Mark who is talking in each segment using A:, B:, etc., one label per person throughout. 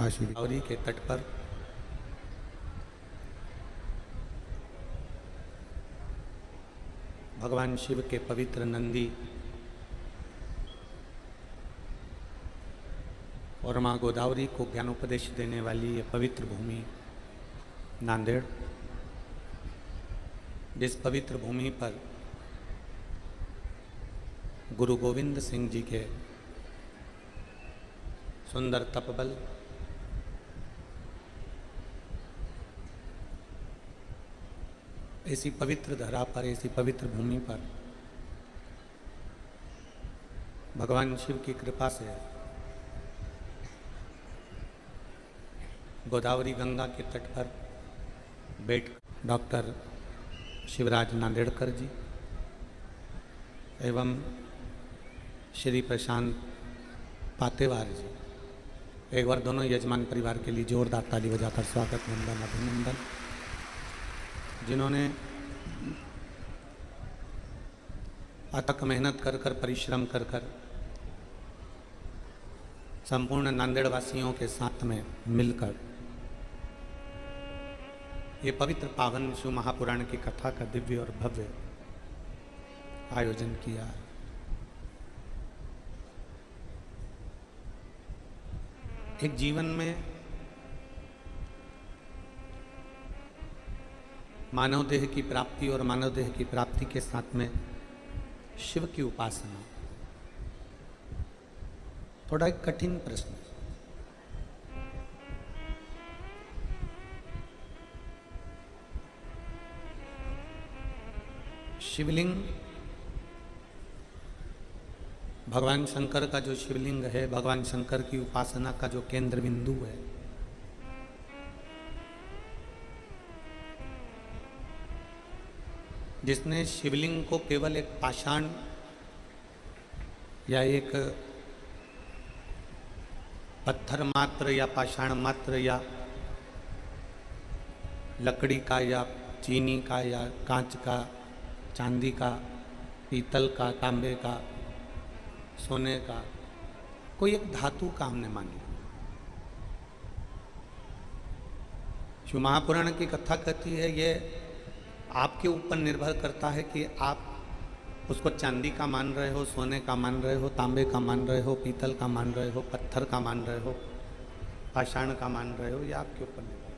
A: काशी गोदावरी के तट पर भगवान शिव के पवित्र नंदी और माँ गोदावरी को ज्ञानोपदेश देने वाली ये पवित्र भूमि नांदेड़, जिस पवित्र भूमि पर गुरु गोविंद सिंह जी के सुंदर तपबल ऐसी पवित्र धरा पर, ऐसी पवित्र भूमि पर भगवान शिव की कृपा से गोदावरी गंगा के तट पर बैठ डॉक्टर शिवराज नांदेड़कर जी एवं श्री प्रशांत पातेवार जी, एक बार दोनों यजमान परिवार के लिए जोरदार ताली बजाकर स्वागत, वंदन, अभिनंदन। जिन्होंने अथक मेहनत कर कर, परिश्रम कर कर संपूर्ण नांदेड़ वासियों के साथ में मिलकर ये पवित्र पावन शिव महापुराण की कथा का दिव्य और भव्य आयोजन किया। एक जीवन में मानव देह की प्राप्ति और मानव देह की प्राप्ति के साथ में शिव की उपासना थोड़ा एक कठिन प्रश्न है। शिवलिंग, भगवान शंकर का जो शिवलिंग है, भगवान शंकर की उपासना का जो केंद्र बिंदु है, जिसने शिवलिंग को केवल एक पाषाण या एक पत्थर मात्र या पाषाण मात्र या लकड़ी का या चीनी का या कांच का, चांदी का, पीतल का, तांबे का, सोने का, कोई एक धातु का हमने मान लिया। शिव महापुराण की कथा कहती है ये आपके ऊपर निर्भर करता है कि आप उसको चांदी का मान रहे हो, सोने का मान रहे हो, तांबे का मान रहे हो, पीतल का मान रहे हो, पत्थर का मान रहे हो, पाषाण का मान रहे हो, ये आपके ऊपर निर्भर।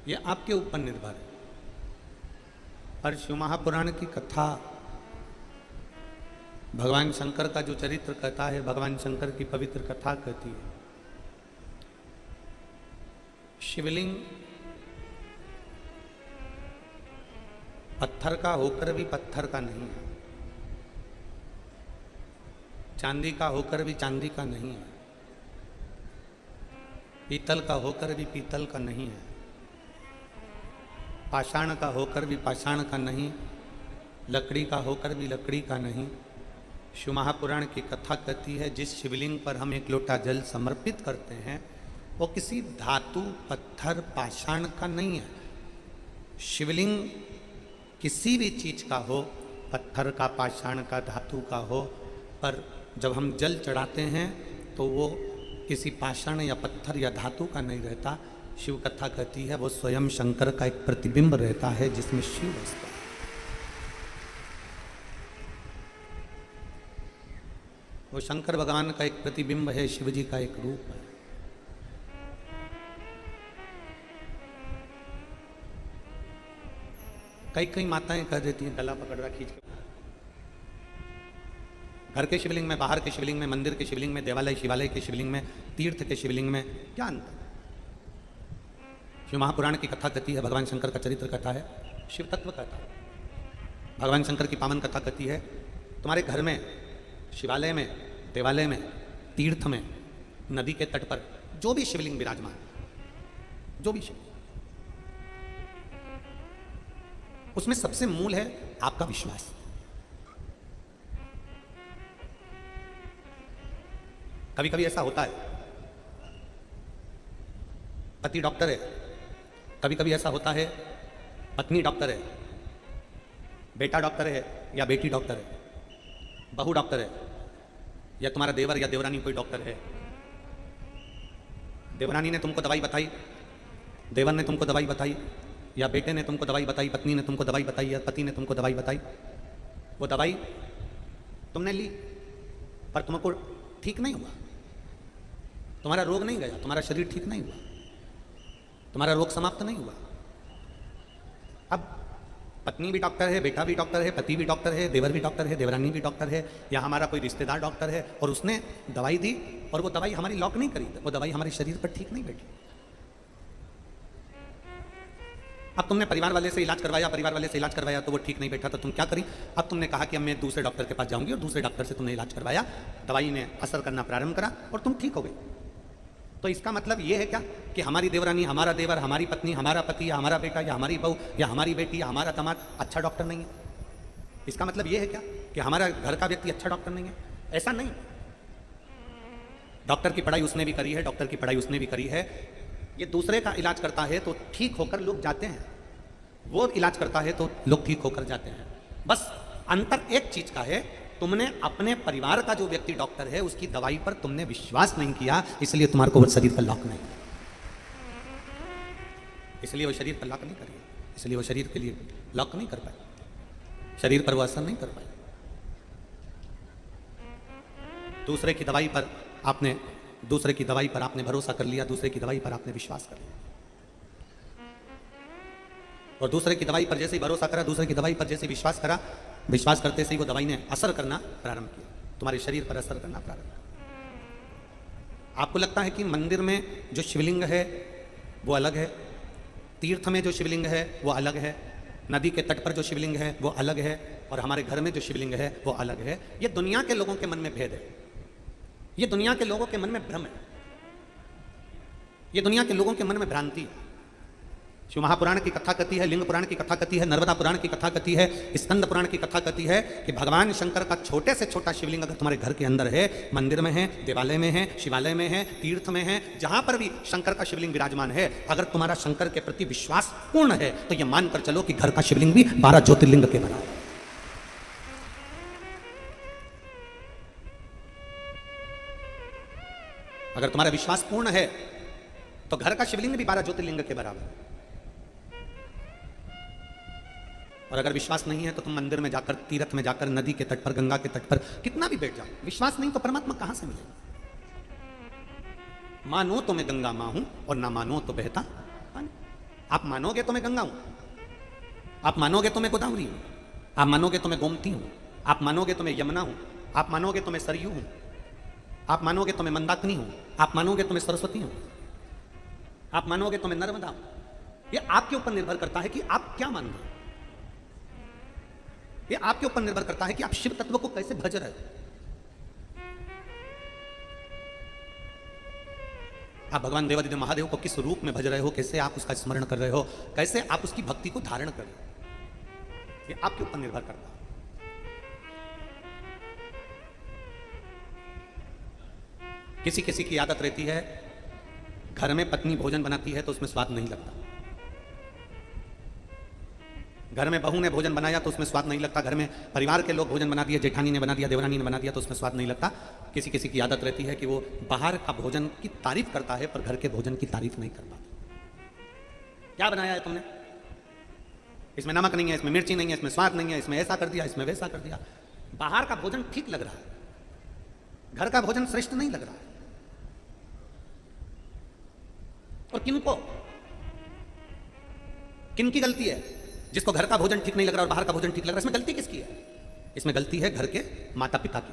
A: ये आपके ऊपर निर्भर है। पर शिव महापुराण की कथा भगवान शंकर का जो चरित्र कहता है, भगवान शंकर की पवित्र कथा कहती है। शिवलिंग पत्थर का होकर भी पत्थर का नहीं है, चांदी का होकर भी चांदी का नहीं है, पीतल का होकर भी पीतल का नहीं है, पाषाण का होकर भी पाषाण का नहीं, लकड़ी का होकर भी लकड़ी का नहीं। शिव महापुराण की कथा कहती है जिस शिवलिंग पर हम एक लोटा जल समर्पित करते हैं वो किसी धातु, पत्थर, पाषाण का नहीं है। शिवलिंग किसी भी चीज का हो, पत्थर का, पाषाण का, धातु का हो, पर जब हम जल चढ़ाते हैं तो वो किसी पाषाण या पत्थर या धातु का नहीं रहता। शिव कथा कहती है वो स्वयं शंकर का एक प्रतिबिंब रहता है जिसमें शिव बसता है। वो शंकर भगवान का एक प्रतिबिंब है, शिव जी का एक रूप है। कई कई माताएं कह देती हैं गला पकड़ रहा खींच के। घर के शिवलिंग में, बाहर के शिवलिंग में, मंदिर के शिवलिंग में, देवालय शिवालय के शिवलिंग में, तीर्थ के शिवलिंग में क्या अंतर है? शिव महापुराण की कथा कहती है, भगवान शंकर का चरित्र कहता है, शिव तत्व कहता है। भगवान शंकर की पावन कथा कहती है तुम्हारे घर में, शिवालय में, देवालय में, तीर्थ में, नदी के तट पर जो भी शिवलिंग विराजमान, जो भी शिव, उसमें सबसे मूल है आपका विश्वास। कभी कभी ऐसा होता है पति डॉक्टर है, कभी कभी ऐसा होता है पत्नी डॉक्टर है, बेटा डॉक्टर है या बेटी डॉक्टर है, बहू डॉक्टर है या तुम्हारा देवर या देवरानी कोई डॉक्टर है, देवरानी ने तुमको दवाई बताई, देवर ने तुमको दवाई बताई, या बेटे ने तुमको दवाई बताई, पत्नी ने तुमको दवाई बताई, या पति ने तुमको दवाई बताई, वो दवाई तुमने ली पर तुमको ठीक नहीं हुआ, तुम्हारा रोग नहीं गया, तुम्हारा शरीर ठीक नहीं हुआ, तुम्हारा रोग समाप्त नहीं हुआ। अब पत्नी भी डॉक्टर है, बेटा भी डॉक्टर है, पति भी डॉक्टर है, देवर भी डॉक्टर है, देवरानी भी डॉक्टर है, या हमारा कोई रिश्तेदार डॉक्टर है और उसने दवाई दी और वो दवाई हमारी लॉक नहीं करी, वो दवाई हमारे शरीर पर ठीक नहीं बैठी। अब तुमने परिवार वाले से इलाज करवाया, परिवार वाले से इलाज करवाया तो वो ठीक नहीं बैठा, तो तुम क्या करी? अब तुमने कहा कि अब मैं दूसरे डॉक्टर के पास जाऊंगी, और दूसरे डॉक्टर से तुमने इलाज करवाया, दवाई ने असर करना प्रारंभ करा और तुम ठीक हो गए। तो इसका मतलब ये है क्या कि हमारी देवरानी, हमारा देवर, हमारी पत्नी, हमारा पति, या हमारा बेटा, या हमारी बहू, या हमारी बेटी, या हमारा दामाद अच्छा डॉक्टर नहीं है? इसका मतलब ये है क्या कि हमारा घर का व्यक्ति अच्छा डॉक्टर नहीं है? ऐसा नहीं। डॉक्टर की पढ़ाई उसने भी करी है, डॉक्टर की पढ़ाई उसने भी करी है, ये दूसरे का इलाज करता है तो ठीक होकर लोग जाते हैं, वो इलाज करता है तो लोग ठीक होकर जाते हैं। बस अंतर एक चीज का है, तुमने अपने परिवार का जो व्यक्ति डॉक्टर है उसकी दवाई पर तुमने विश्वास नहीं किया, इसलिए तुम्हारे को वो शरीर पर लॉक नहीं, इसलिए वो शरीर पर लॉक नहीं करी, इसलिए वो शरीर के लिए लॉक नहीं कर पाए, शरीर पर वो असर नहीं कर पाए। दूसरे की दवाई पर आपने भरोसा कर लिया, दूसरे की दवाई पर आपने विश्वास कर लिया, और दूसरे की दवाई पर जैसे ही भरोसा करा, दूसरे की दवाई पर जैसे विश्वास करा, विश्वास करते से ही वो दवाई ने असर करना प्रारंभ किया, तुम्हारे शरीर पर असर करना प्रारंभ किया। आपको लगता है कि मंदिर में जो शिवलिंग है वो अलग है, तीर्थ में जो शिवलिंग है वो अलग है, नदी के तट पर जो शिवलिंग है वो अलग है, और हमारे घर में जो शिवलिंग है वो अलग है। ये दुनिया के लोगों के मन में भेद है, ये दुनिया के लोगों के मन में भ्रम है, ये दुनिया के लोगों के मन में भ्रांति है। शिव महापुराण की कथा कथी है, लिंग पुराण की कथा कथी है, नर्मदा पुराण की कथा कथी है, स्कंद पुराण की कथा कथी है कि भगवान शंकर का छोटे से छोटा शिवलिंग अगर तुम्हारे घर के अंदर है, मंदिर में है, देवालय में है, शिवालय में है, तीर्थ में है, जहां पर भी शंकर का शिवलिंग विराजमान है, अगर तुम्हारा शंकर के प्रति विश्वास पूर्ण है तो यह मानकर चलो कि घर का शिवलिंग भी 12 ज्योतिर्लिंग के बराबर है। अगर तुम्हारा विश्वास पूर्ण है तो घर का शिवलिंग भी 12 ज्योतिर्लिंग के बराबर है। और अगर विश्वास नहीं है तो तुम मंदिर में जाकर, तीर्थ में जाकर, नदी के तट पर, गंगा के तट पर कितना भी बैठ जाओ, विश्वास नहीं तो परमात्मा कहां से मिलेगा? मानो तो मैं गंगा मां हूं और ना मानो तो बहता पानी। आप मानोगे तो मैं गंगा हूं, आप मानोगे तो मैं गोदावरी हूं, आप मानोगे तो मैं गोमती हूं, आप मानोगे तो मैं यमुना हूं, आप मानोगे तो मैं सरयू हूं, आप मानोगे तो मैं मंदाकिनी हूं, आप मानोगे तो मैं सरस्वती हूं, आप मानोगे तो मैं नर्मदा हूं। यह आपके ऊपर निर्भर करता है कि आप क्या मान रहे हो, यह आपके ऊपर निर्भर करता है कि आप शिव तत्व को कैसे भज रहे हो। आप भगवान देवादिदेव महादेव को किस रूप में भज रहे हो, कैसे आप उसका स्मरण कर रहे हो, कैसे आप उसकी भक्ति को धारण कर रहे हो, यह आपके ऊपर निर्भर करता है। किसी किसी की आदत रहती है, घर में पत्नी भोजन बनाती है तो उसमें स्वाद नहीं लगता, घर में बहू ने भोजन बनाया तो उसमें स्वाद नहीं लगता, घर में परिवार के लोग भोजन बना दिए, जेठानी ने बना दिया, देवरानी ने बना दिया तो उसमें स्वाद नहीं लगता। किसी किसी की आदत रहती है कि वो बाहर का भोजन की तारीफ करता है पर घर के भोजन की तारीफ नहीं कर पाता। क्या बनाया है तुमने? इसमें नमक नहीं है, इसमें मिर्ची नहीं है, इसमें स्वाद नहीं है, इसमें ऐसा कर दिया, इसमें वैसा कर दिया। बाहर का भोजन ठीक लग रहा है, घर का भोजन श्रेष्ठ नहीं लग रहा है। और किनकी गलती है? जिसको घर का भोजन ठीक नहीं लग रहा और बाहर का भोजन ठीक लग रहा है, इसमें गलती किसकी है? इसमें गलती है घर के माता पिता की।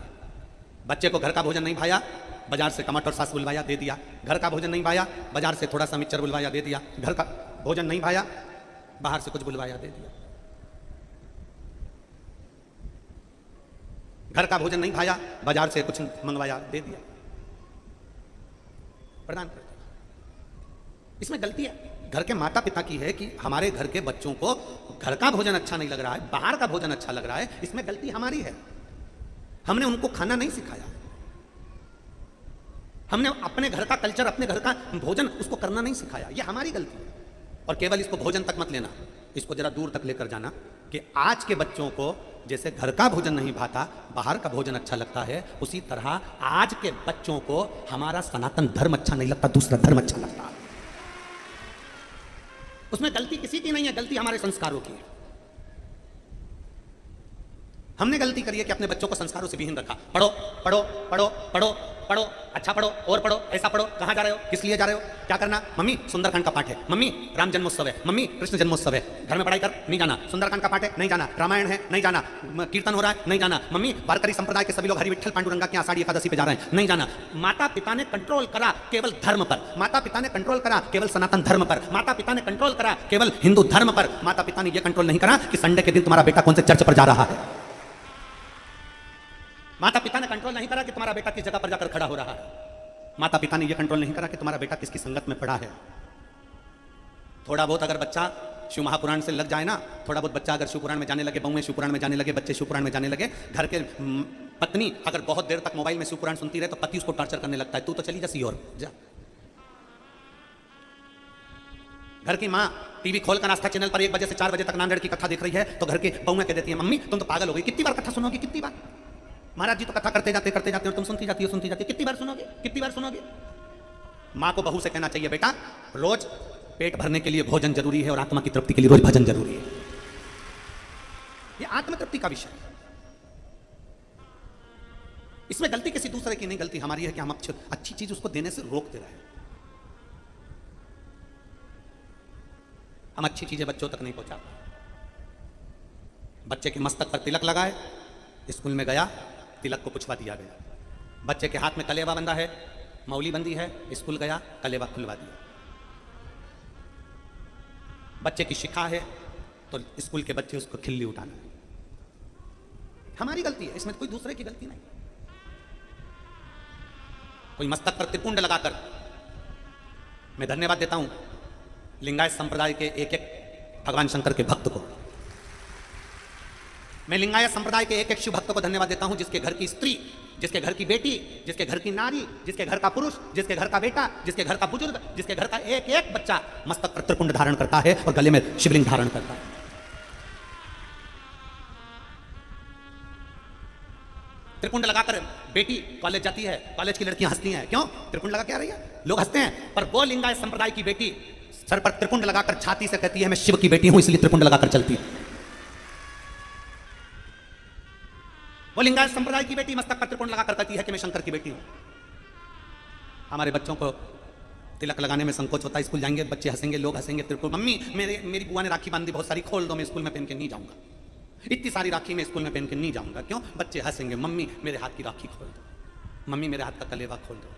A: बच्चे को घर का भोजन नहीं भाया, बाजार से टमाटर सॉस बुलवाया, दे दिया। घर का भोजन नहीं भाया, बाजार से थोड़ा सा मिक्सचर बुलवाया, दे दिया। घर का भोजन नहीं भाया, बाहर से कुछ बुलवाया, दे दिया। घर का भोजन नहीं भाया, बाजार से कुछ मंगवाया, दे दिया, प्रदान कर दिया। इसमें गलती है घर के माता पिता की है कि हमारे घर के बच्चों को घर का भोजन अच्छा नहीं लग रहा है, बाहर का भोजन अच्छा लग रहा है। इसमें गलती हमारी है, हमने उनको खाना नहीं सिखाया, हमने अपने घर का कल्चर, अपने घर का भोजन उसको करना नहीं सिखाया। ये हमारी गलती है। और केवल इसको भोजन तक मत लेना, इसको जरा दूर तक लेकर जाना कि आज के बच्चों को जैसे घर का भोजन नहीं भाता, बाहर का भोजन अच्छा लगता है, उसी तरह आज के बच्चों को हमारा सनातन धर्म अच्छा नहीं लगता, दूसरा धर्म अच्छा लगता है। उसमें गलती किसी की नहीं है, गलती हमारे संस्कारों की है। हमने गलती करी है कि अपने बच्चों को संस्कारों से विहीन रखा। पढ़ो पढ़ो पढ़ो पढ़ो पढ़ो, अच्छा पढ़ो और पढ़ो, ऐसा पढ़ो, कहाँ जा रहे हो, किस लिए जा रहे हो, क्या करना, मम्मी सुंदरकांड का पाठ है, मम्मी राम जन्मोत्सव है, मम्मी कृष्ण जन्मोत्सव है, घर में पढ़ाई कर, नहीं जाना, सुंदरकांड का पाठ है, नहीं जाना, रामायण है, नहीं जाना, कीर्तन हो रहा है, नहीं जाना, मम्मी वारकरी संप्रदाय के सभी लोग हरि विठल पांडुरंगा की आषाढ़ी एकादशी पे जा रहे हैं, नहीं जाना। माता पिता ने कंट्रोल करा केवल धर्म पर, माता पिता ने कंट्रोल करा केवल सनातन धर्म पर, माता पिता ने कंट्रोल करा केवल हिंदू धर्म पर। माता पिता ने यह कंट्रोल नहीं करा कि संडे के दिन तुम्हारा बेटा कौन से चर्च पर जा रहा है। माता पिता ने कंट्रोल नहीं करा कि तुम्हारा बेटा किस जगह पर जाकर खड़ा हो रहा है। माता पिता ने यह कंट्रोल नहीं करा कि तुम्हारा बेटा किसकी संगत में पड़ा है। थोड़ा बहुत अगर बच्चा शिव महापुराण से लग जाए ना, थोड़ा बहुत बच्चा अगर शिवपुराण में जाने लगे, बहुएं शिवपुराण में जाने लगे, बच्चे शिवपुराण में जाने लगे, घर के पत्नी अगर बहुत देर तक मोबाइल में शिवपुराण सुनती रहे तो पति उसको टॉर्चर करने लगता है, तू तो चली जा सीहोर जा। घर की माँ टीवी खोलकर आस्था चैनल पर 1 बजे से 4 बजे तक नांदेड़ की कथा देख रही है तो घर के बहुएं कह देती है, मम्मी तुम तो पागल हो गई, कितनी बार कथा सुनोगी, कितनी बार, महाराज जी तो कथा करते जाते और तुम सुनती जाती हो, कितनी बार सुनोगे, कितनी बार सुनोगे। माँ को बहू से कहना चाहिए, बेटा रोज पेट भरने के लिए भोजन जरूरी है और आत्मा की तृप्ति के लिए रोज भजन जरूरी है। यह आत्म तृप्ति का विषय है। इसमें गलती किसी दूसरे की नहीं, गलती हमारी है कि हम अच्छी चीज उसको देने से रोकते रहे। हम अच्छी चीजें बच्चों तक नहीं पहुंचा पाए। बच्चे के मस्तक पर तिलक लगाए, स्कूल में गया, तिलक को पुछवा दिया गया। बच्चे के हाथ में कलेवा बंधा है, मौली बंदी है, स्कूल गया, कलेवा खुलवा दिया। बच्चे की शिखा है तो स्कूल के बच्चे उसको खिल्ली उठाना। हमारी गलती है, इसमें कोई दूसरे की गलती नहीं। कोई मस्तक पर त्रिपुंड लगाकर, मैं धन्यवाद देता हूं लिंगायत संप्रदाय के एक भगवान शंकर के भक्त को। मैं लिंगायत संप्रदाय के एक शिव भक्त को धन्यवाद देता हूं जिसके घर की स्त्री, जिसके घर की बेटी, जिसके घर की नारी, जिसके घर का पुरुष, जिसके घर का बेटा, जिसके घर का बुजुर्ग, जिसके घर का एक बच्चा मस्तक पर त्रिपुंड धारण करता है और गले में शिवलिंग धारण करता है। त्रिपुंड लगाकर बेटी कॉलेज जाती है, कॉलेज की लड़कियां हंसती हैं, क्यों त्रिपुंड लगा के आ रही है, लोग हंसते हैं। पर वो लिंगायत संप्रदाय की बेटी सर पर त्रिपुंड लगाकर छाती से कहती है मैं शिव की बेटी हूं इसलिए त्रिपुंड लगाकर चलती है। वो लिंगायत संप्रदाय की बेटी मस्तक पर त्रिपुंड लगाकर कहती है कि मैं शंकर की बेटी हूं। हमारे बच्चों को तिलक लगाने में संकोच होता है, स्कूल जाएंगे बच्चे हंसेंगे, लोग हंसेंगे, त्रिपुंड, मम्मी मेरी बुआ ने राखी बांधी बहुत सारी, खोल दो, मैं स्कूल में पहन के नहीं जाऊंगा, इतनी सारी राखी मैं स्कूल में पहन के नहीं जाऊंगा, क्यों, बच्चे हंसेंगे, मम्मी मेरे हाथ की राखी खोल दो, मम्मी मेरे हाथ का कलेवा खोल दो।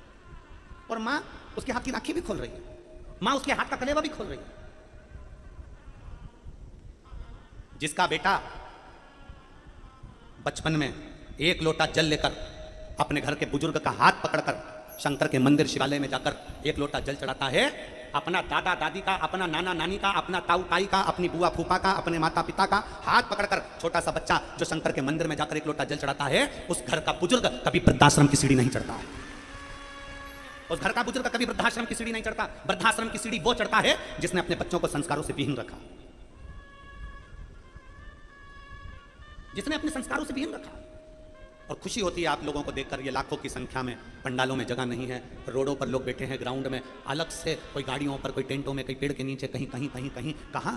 A: और माँ उसके हाथ की राखी भी खोल रही है, माँ उसके हाथ का कलेवा भी खोल रही है। जिसका बेटा बचपन में 1 लोटा जल लेकर अपने घर के बुजुर्ग का हाथ पकड़कर शंकर के मंदिर शिवालय में जाकर 1 लोटा जल चढ़ाता है, अपना दादा दादी का, अपना नाना नानी का, अपना ताऊ ताई का, अपनी बुआ फूफा का, अपने माता पिता का हाथ पकड़कर छोटा सा बच्चा जो शंकर के मंदिर में जाकर 1 लोटा जल चढ़ाता है, उस घर का बुजुर्ग कभी वृद्धाश्रम की सीढ़ी नहीं चढ़ता है। उस घर का बुजुर्ग कभी वृद्धाश्रम की सीढ़ी नहीं चढ़ता। वृद्धाश्रम की सीढ़ी वो चढ़ता है जिसने अपने बच्चों को संस्कारों से विहीन रखा, जिसने अपने संस्कारों से विहीन रखा। और खुशी होती है आप लोगों को देखकर, ये लाखों की संख्या में पंडालों में जगह नहीं है, रोडों पर लोग बैठे हैं, ग्राउंड में अलग से, कोई गाड़ियों पर, कोई टेंटों में, कोई पेड़ के नीचे, कहीं कहीं कहीं कहीं कहाँ,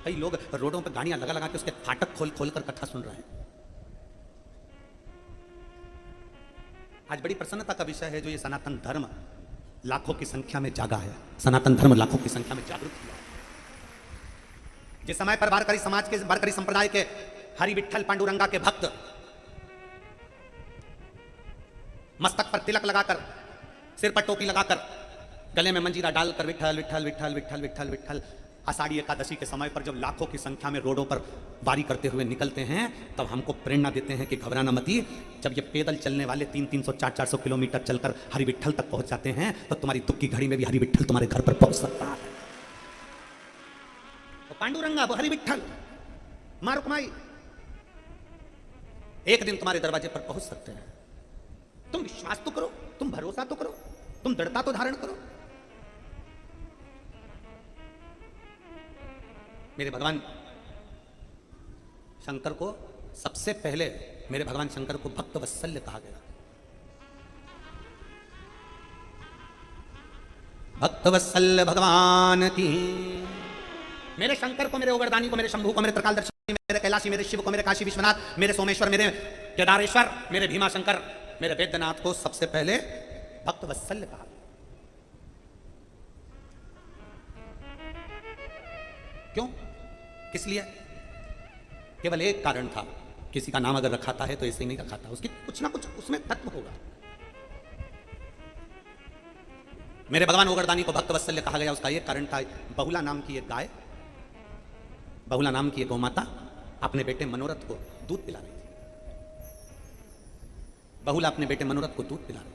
A: कई लोग रोडों पर गाड़ियां लगा लगा के उसके फाटक खोल खोल कर कथा सुन रहे हैं। आज बड़ी प्रसन्नता का विषय है जो ये सनातन धर्म लाखों की संख्या में जागा है, सनातन धर्म लाखों की संख्या में जागरूक हुआ। जिस समय पर वारकरी समाज के, वारकरी संप्रदाय के हरि विठल पांडुरंगा के भक्त मस्तक पर तिलक लगाकर, सिर पर टोपी लगाकर, गले में मंजीरा डालकर विठल विठल विठल विठल विठल विठल आषाढ़ी एकादशी के समय पर जब लाखों की संख्या में रोडों पर वारी करते हुए निकलते हैं, तब हमको प्रेरणा देते हैं कि घबराना मती। जब ये पैदल चलने वाले 300-300, 400-400 किलोमीटर चलकर हरि विठल तक पहुंच जाते हैं तो तुम्हारी दुख की घड़ी में भी हरि विठल तुम्हारे घर पर पहुंच सकता है। तो पांडुरंगा, हरि विठल, मां रुक्माई एक दिन तुम्हारे दरवाजे पर पहुंच सकते हैं। तुम विश्वास तो करो, तुम भरोसा तो करो, तुम दृढ़ता तो धारण करो। मेरे भगवान शंकर को सबसे पहले, मेरे भगवान शंकर को भक्त वत्सल्य कहा गया। भक्त वत्सल्य भगवान की। मेरे शंकर को, मेरे ओगरदानी को, मेरे शंभू को, मेरे त्रिकालदर्शी, मेरे कैलाशी, मेरे शिव को, मेरे काशी विश्वनाथ, मेरे सोमेश्वर, मेरे केदारेश्वर, मेरे भीमा शंकर, मेरे वैद्यनाथ को सबसे पहले भक्त वत्सल्य कहा। क्यों? किस लिए? केवल एक कारण था, किसी का नाम अगर रखाता है तो ऐसे ही नहीं रखाता, उसकी कुछ ना कुछ उसमें तत्व होगा। मेरे भगवान ओगरदानी को भक्त वत्सल्य कहा गया, उसका एक कारण था, बहुला नाम की एक गाय, बहुला नाम की एक गौमाता अपने बेटे मनोरथ को दूध पिला रही थी। बहुला अपने बेटे मनोरथ को दूध पिला रही थी।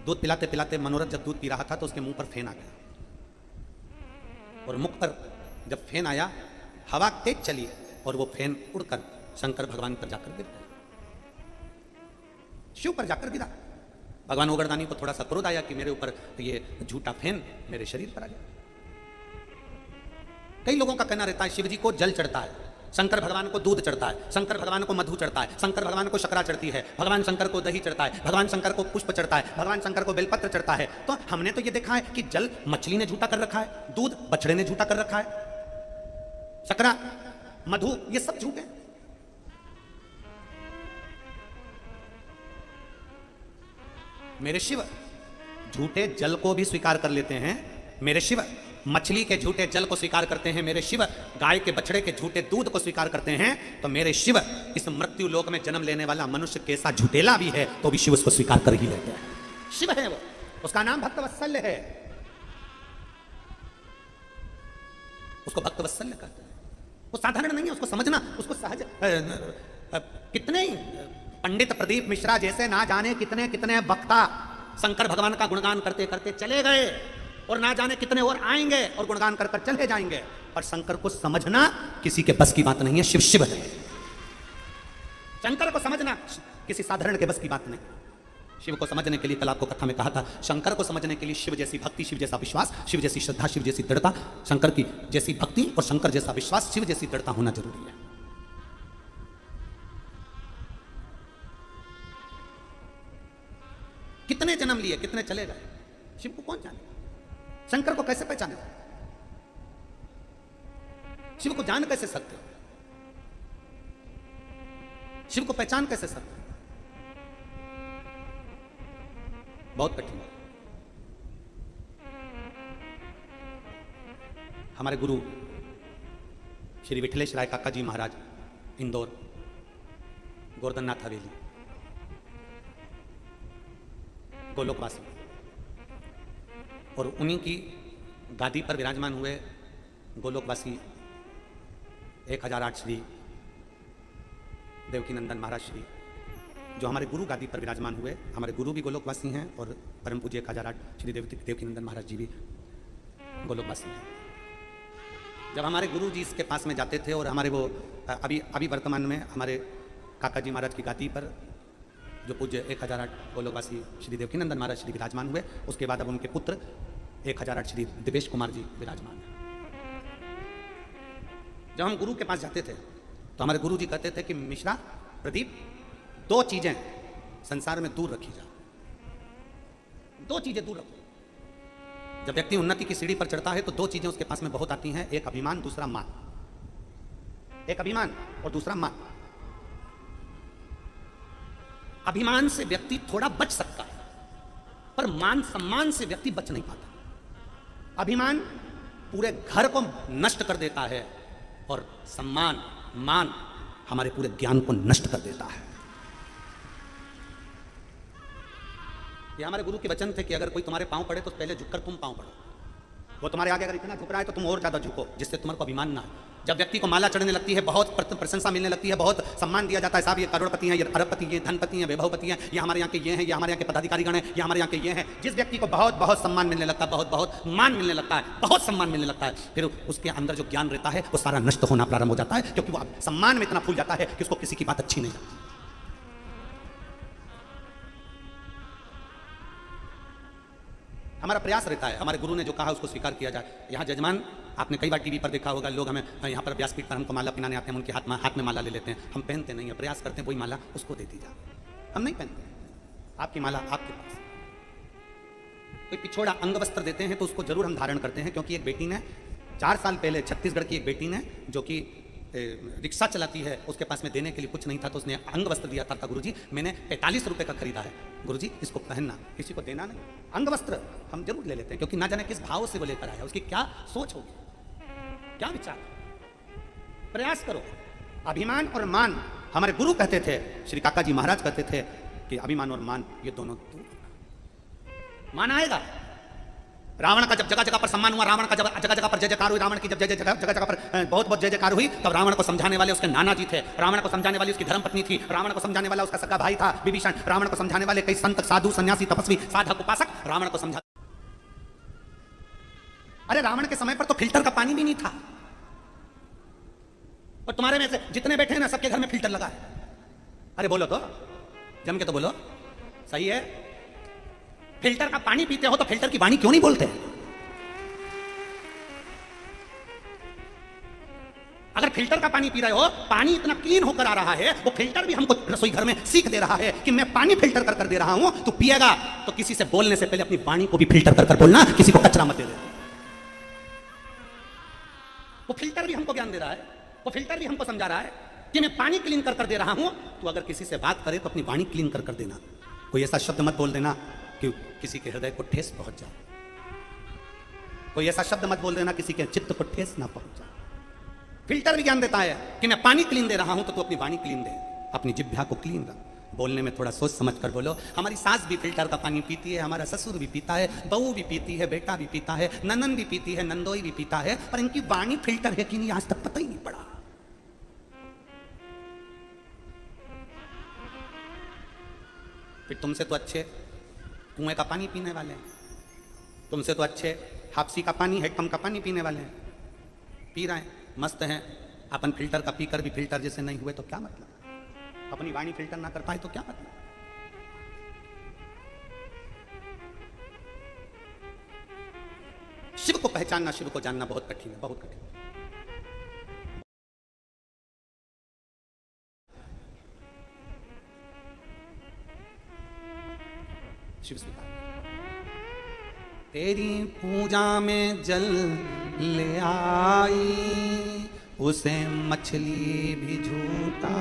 A: दूध पिलाते पिलाते मनोरथ जब दूध पी रहा था तो उसके मुंह पर फेन आ गया, और मुख पर जब फेन आया, हवा तेज चली और वो फेन उड़कर शंकर भगवान पर जाकर गिर गया, शिव पर जाकर गिरा। भगवान ओगरदानी को थोड़ा सा क्रोध आया कि मेरे ऊपर ये झूठा फेन मेरे शरीर पर आ गया। कई लोगों का कहना रहता है शिव जी को जल चढ़ता है, शंकर भगवान को दूध चढ़ता है, शंकर भगवान को मधु चढ़ता है, शंकर भगवान को शकरा चढ़ती है, भगवान शंकर को दही चढ़ता है, भगवान शंकर को पुष्प चढ़ता है, भगवान शंकर को बेलपत्र चढ़ता है। तो हमने तो ये देखा है कि जल मछली ने झूठा कर रखा है, दूध बछड़े ने झूठा कर रखा है, शकरा, मधु, ये सब झूठे। मेरे शिव झूठे जल को भी स्वीकार कर लेते हैं, मेरे शिव मछली के झूठे जल को स्वीकार करते हैं, मेरे शिव गाय के बछड़े के झूठे दूध को स्वीकार करते हैं। तो मेरे शिव इस मृत्यु लोक में जन्म लेने वाला मनुष्य कैसा झूठेला भी है तो भी शिव उसको स्वीकार कर ही लेते हैं। शिव है वो, उसका नाम भक्त वत्सल्य है, उसको भक्त वत्सल्य कहते हैं। वो साधारण नहीं है, उसको समझना, उसको सहज। कितने पंडित प्रदीप मिश्रा जैसे ना जाने कितने कितने वक्ता शंकर भगवान का गुणगान करते करते चले गए, और ना जाने कितने और आएंगे और गुणगान कर चले जाएंगे, पर शंकर को समझना किसी के बस की बात नहीं है। शिव शिव है, शंकर को समझना किसी साधारण के बस की बात नहीं। शिव को समझने के लिए, कल आपको कथा में कहा था, शंकर को समझने के लिए शिव जैसी भक्ति, शिव जैसा विश्वास, शिव जैसी श्रद्धा, शिव जैसी दृढ़ता, शंकर की जैसी भक्ति और शंकर जैसा विश्वास, शिव जैसी दृढ़ता होना जरूरी है। कितने जन्म लिए, कितने चले गए, शिव को कौन जाने, शंकर को कैसे पहचाने, शिव को जान कैसे सकते, शिव को पहचान कैसे सकते, बहुत कठिन है। हमारे गुरु श्री विठलेश राय काका जी महाराज, इंदौर, गोवर्धननाथ हवेली, गोलोकवासी, और उन्हीं की गादी पर विराजमान हुए गोलोकवासी 1008 श्री देवकीनंदन महाराज श्री, जो हमारे गुरु गादी पर विराजमान हुए। हमारे गुरु भी गोलोकवासी हैं और परम पूज्य 1008 श्री देवकीनंदन महाराज जी भी गोलोकवासी हैं। जब हमारे गुरु जी इसके पास में जाते थे, और हमारे वो अभी वर्तमान में हमारे काका जी महाराज की गादी पर जो पूज्य 1008 गोलोकवासी श्री देवकीनंदन महाराज श्री विराजमान हुए, उसके बाद अब उनके पुत्र 1008 श्री दिवेश कुमार जी विराजमान हैं। जब हम गुरु के पास जाते थे तो हमारे गुरु जी कहते थे कि मिश्रा, प्रदीप, दो चीजें संसार में दूर रखी जाओ, दो चीजें दूर रखो। जब व्यक्ति उन्नति की सीढ़ी पर चढ़ता है तो दो चीजें उसके पास में बहुत आती हैं, एक अभिमान, दूसरा मान। एक अभिमान और दूसरा मान। अभिमान से व्यक्ति थोड़ा बच सकता है, पर मान सम्मान से व्यक्ति बच नहीं पाता। अभिमान पूरे घर को नष्ट कर देता है, और सम्मान, मान हमारे पूरे ज्ञान को नष्ट कर देता है। ये हमारे गुरु के वचन थे कि अगर कोई तुम्हारे पांव पड़े तो पहले झुककर तुम पांव पड़ो। वो तुम्हारे आगे अगर इतना झुक रहा है तो तुम और ज्यादा झुको, जिससे तुम्हारे को अभिमान ना है। जब व्यक्ति को माला चढ़ने लगती है, बहुत प्रशंसा मिलने लगती है, बहुत सम्मान दिया जाता है, साहब ये करोड़पति हैं, ये अरबपति, ये धनपति हैं, वैभवपति हैं, ये हमारे यहाँ के ये हैं, ये हमारे यहाँ के पदाधिकारीगण हैं, ये हमारे यहाँ के ये हैं। जिस व्यक्ति को बहुत बहुत सम्मान मिलने लगता है, बहुत बहुत मान मिलने लगता है, बहुत सम्मान मिलने लगता है, फिर उसके अंदर जो ज्ञान रहता है वो सारा नष्ट होना प्रारंभ हो जाता है, क्योंकि वो सम्मान में इतना फूल जाता है कि उसको किसी की बात अच्छी नहीं लगती। हमारा प्रयास रहता है, हमारे गुरु ने जो कहा उसको स्वीकार किया जाए। यहाँ जजमान आपने कई बार टीवी पर देखा होगा, लोग हमें यहाँ पर व्यासपीठ पर हमको माला पहनाने आते हैं, हम उनके हाथ में माला ले लेते हैं, हम पहनते नहीं है, प्रयास करते हैं वही माला उसको दे दी जाए, हम नहीं पहनते। आपकी माला आपके पास, कोई पिछोड़ा अंग वस्त्र देते हैं तो उसको जरूर हम धारण करते हैं, क्योंकि एक बेटी ने 4 साल पहले छत्तीसगढ़ की एक बेटी ने जो कि रिक्शा चलाती है, उसके पास में देने के लिए कुछ नहीं था तो उसने अंग वस्त्र दिया था, गुरुजी मैंने 45 रुपए का खरीदा है, गुरुजी इसको पहनना, किसी को देना नहीं। अंग वस्त्र हम जरूर ले लेते हैं, क्योंकि ना जाने किस भाव से वो लेकर आया, उसकी क्या सोच होगी, क्या विचार। प्रयास करो। अभिमान और मान, हमारे गुरु कहते थे, श्री काका जी महाराज कहते थे कि अभिमान और मान ये दोनों दूर, मान आएगा। रावण का जब जगह जगह पर सम्मान हुआ, रावण का जब जगह जगह पर जय जयकार हुई, रावण की जब जगह जगह पर बहुत बहुत जय जयकार हुई, तब रावण को समझाने वाले उसके नाना जी थे, रावण को समझाने वाली उसकी धर्मपत्नी थी, रावण को समझाने वाला उसका सगा भाई था विभीषण, रावण को समझाने वाले कई संत साधु सन्यासी तपस्वी साधक उपासक रावण को समझा। अरे रावण के समय पर तो फिल्टर का पानी भी नहीं था, और तुम्हारे में से जितने बैठे हैं ना सबके घर में फिल्टर लगा है। अरे बोलो तो, जम के तो बोलो, सही है। फिल्टर का पानी पीते हो तो फिल्टर की वाणी क्यों नहीं बोलते? अगर फिल्टर का पानी पी रहे हो, पानी इतना क्लीन होकर आ रहा है, वो फिल्टर भी हमको रसोई घर में सीख दे रहा है कि मैं पानी फिल्टर कर दे रहा हूं, तू पिएगा तो किसी से बोलने से पहले अपनी वाणी को भी फिल्टर कर बोलना, किसी को कचरा मत दे दे। वो फिल्टर भी हमको ज्ञान दे रहा है, वो फिल्टर भी हमको समझा रहा है कि मैं पानी क्लीन कर दे रहा हूं, तो अगर किसी से बात करे तो अपनी वाणी क्लीन कर देना, कोई ऐसा शब्द मत बोल देना कि किसी के हृदय को ठेस पहुंच जाए, कोई ऐसा शब्द मत बोल देना किसी के चित्त को ठेस ना पहुंच जाए। फिल्टर भी ज्ञान देता है कि मैं पानी क्लीन दे रहा हूं तो तू अपनी वाणी क्लीन दे, अपनी जिह्वा को क्लीन रख, बोलने में थोड़ा सोच समझ कर बोलो। हमारी सास भी फिल्टर का पानी पीती है, हमारा ससुर भी पीता है, बहू भी पीती है, बेटा भी पीता है, ननन भी पीती है, नंदोई भी पीता है, पर इनकी वाणी फिल्टर है कि नहीं आज तक पता ही नहीं पड़ा। फिर तुमसे तो अच्छे कुएं का पानी पीने वाले हैं, तुमसे तो अच्छे हापसी का पानी, हेडपंप का पानी पीने वाले हैं, पी रहे हैं, मस्त हैं। अपन फिल्टर का पीकर भी फिल्टर जैसे नहीं हुए तो क्या मतलब, अपनी वाणी फिल्टर ना कर पाए तो क्या मतलब। शिव को पहचानना, शिव को जानना बहुत कठिन है, बहुत कठिन। शिव स्वीकार। तेरी पूजा में जल ले आई, उसे मछली भी झूठा,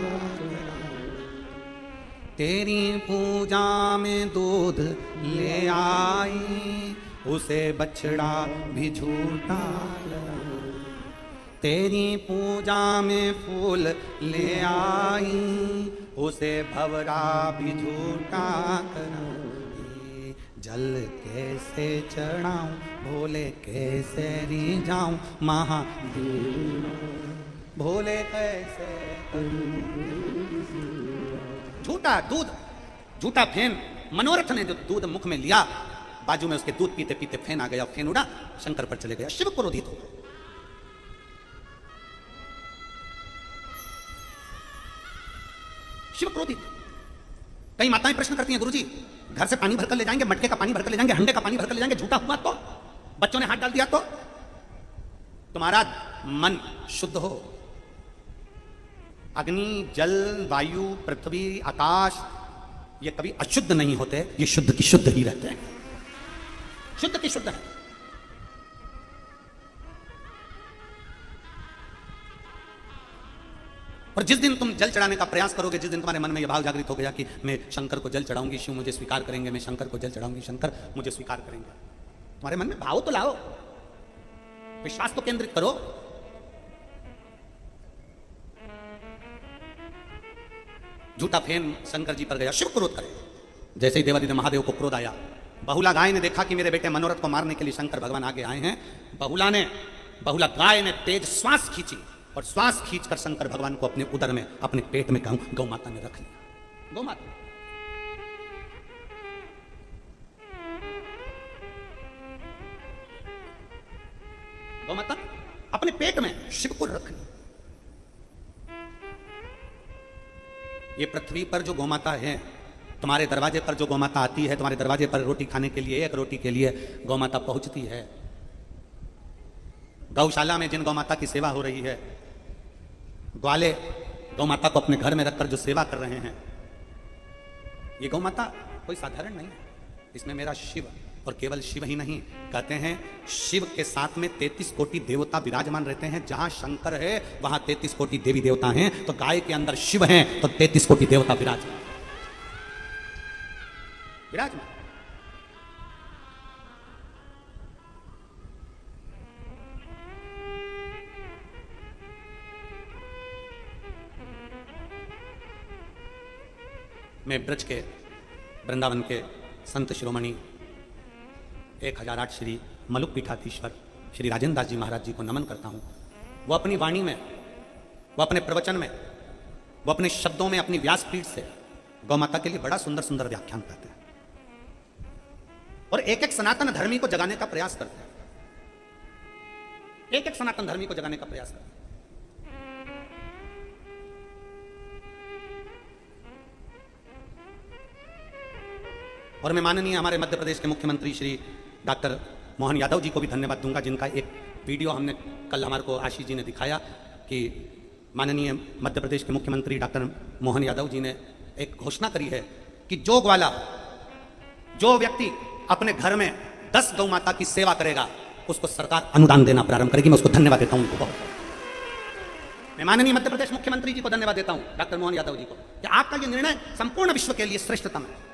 A: तेरी पूजा में दूध ले आई, उसे बछड़ा भी झूठा, तेरी पूजा में फूल ले आई, उसे भंवरा भी झूठा करा। जल कैसे चढ़ाऊं, भोले कैसे रिझाऊं, महादेव भोले कैसे। झूठा दूध, झूठा फेन, मनोरथ ने जो दूध मुख में लिया, बाजू में उसके दूध पीते पीते फेन आ गया, फेन उड़ा, शंकर पर चले गया, शिव क्रोधित हो गए। शिव क्रोधित। कई माताएं प्रश्न करती हैं, गुरुजी घर से पानी भरकर ले जाएंगे, मटके का पानी भरकर ले जाएंगे, हंडे का पानी भरकर ले जाएंगे, झूठा हुआ तो, बच्चों ने हाथ डाल दिया तो। तुम्हारा मन शुद्ध हो, अग्नि जल वायु पृथ्वी आकाश ये कभी अशुद्ध नहीं होते, ये शुद्ध की शुद्ध ही रहते हैं, शुद्ध की शुद्ध है। और जिस दिन तुम जल चढ़ाने का प्रयास करोगे, जिस दिन तुम्हारे मन में यह भाव जागृत हो गया कि मैं शंकर को जल चढ़ाऊंगी, शिव मुझे स्वीकार करेंगे, मैं शंकर को जल चढ़ाऊंगी, शंकर मुझे स्वीकार करेंगे, तुम्हारे मन में भाव तो लाओ, विश्वास तो केंद्रित करो। झूठा फेन शंकर जी पर गया, शिव क्रोध करे। जैसे ही देवादिदेव महादेव को क्रोध आया, बहुला गाय ने देखा कि मेरे बेटे मनोरथ को मारने के लिए शंकर भगवान आगे आए हैं, बहुला गाय ने तेज श्वास खींची, और श्वास खींचकर शंकर भगवान को अपने उदर में, अपने पेट में गौ माता ने रख लिया। गौ माता, गौ माता अपने पेट में शिव को रख लिया। ये पृथ्वी पर जो गौ माता है, तुम्हारे दरवाजे पर जो गौमाता आती है, तुम्हारे दरवाजे पर रोटी खाने के लिए, एक रोटी के लिए गौमाता पहुंचती है। गौशाला में जिन गौमाता की सेवा हो रही है, ग्वाले गौमाता को अपने घर में रखकर जो सेवा कर रहे हैं, ये गौमाता कोई साधारण नहीं है। इसमें मेरा शिव, और केवल शिव ही नहीं, कहते हैं शिव के साथ में 33 कोटि देवता विराजमान रहते हैं। जहां शंकर है वहां 33 कोटि देवी देवता हैं, तो गाय के अंदर शिव हैं तो 33 कोटि देवता विराजमान। मैं ब्रज के, वृंदावन के संत शिरोमणि 1008 श्री मलुक पीठाधीश्वर श्री राजेंद्र दास जी महाराज जी को नमन करता हूँ। वो अपनी वाणी में, वो अपने प्रवचन में, वो अपने शब्दों में, अपनी व्यासपीठ से गौमाता के लिए बड़ा सुंदर सुंदर व्याख्यान करते हैं और एक एक सनातन धर्मी को जगाने का प्रयास करते हैं। एक एक सनातन धर्मी को जगाने का प्रयास करते हैं। और मैं माननीय हमारे मध्य प्रदेश के मुख्यमंत्री श्री डॉक्टर मोहन यादव जी को भी धन्यवाद दूंगा, जिनका एक वीडियो हमने कल हमारे को आशीष जी ने दिखाया कि माननीय मध्य प्रदेश के मुख्यमंत्री डॉक्टर मोहन यादव जी ने एक घोषणा करी है कि जो ग्वाला, जो व्यक्ति अपने घर में 10 गौ माता की सेवा करेगा उसको सरकार अनुदान देना प्रारंभ करेगी। मैं उसको धन्यवाद देता हूं, उनको बहुत। मैं माननीय मध्य प्रदेश मुख्यमंत्री जी को धन्यवाद देता हूं, डॉक्टर मोहन यादव जी को, कि आपका यह निर्णय संपूर्ण विश्व के लिए श्रेष्ठतम है।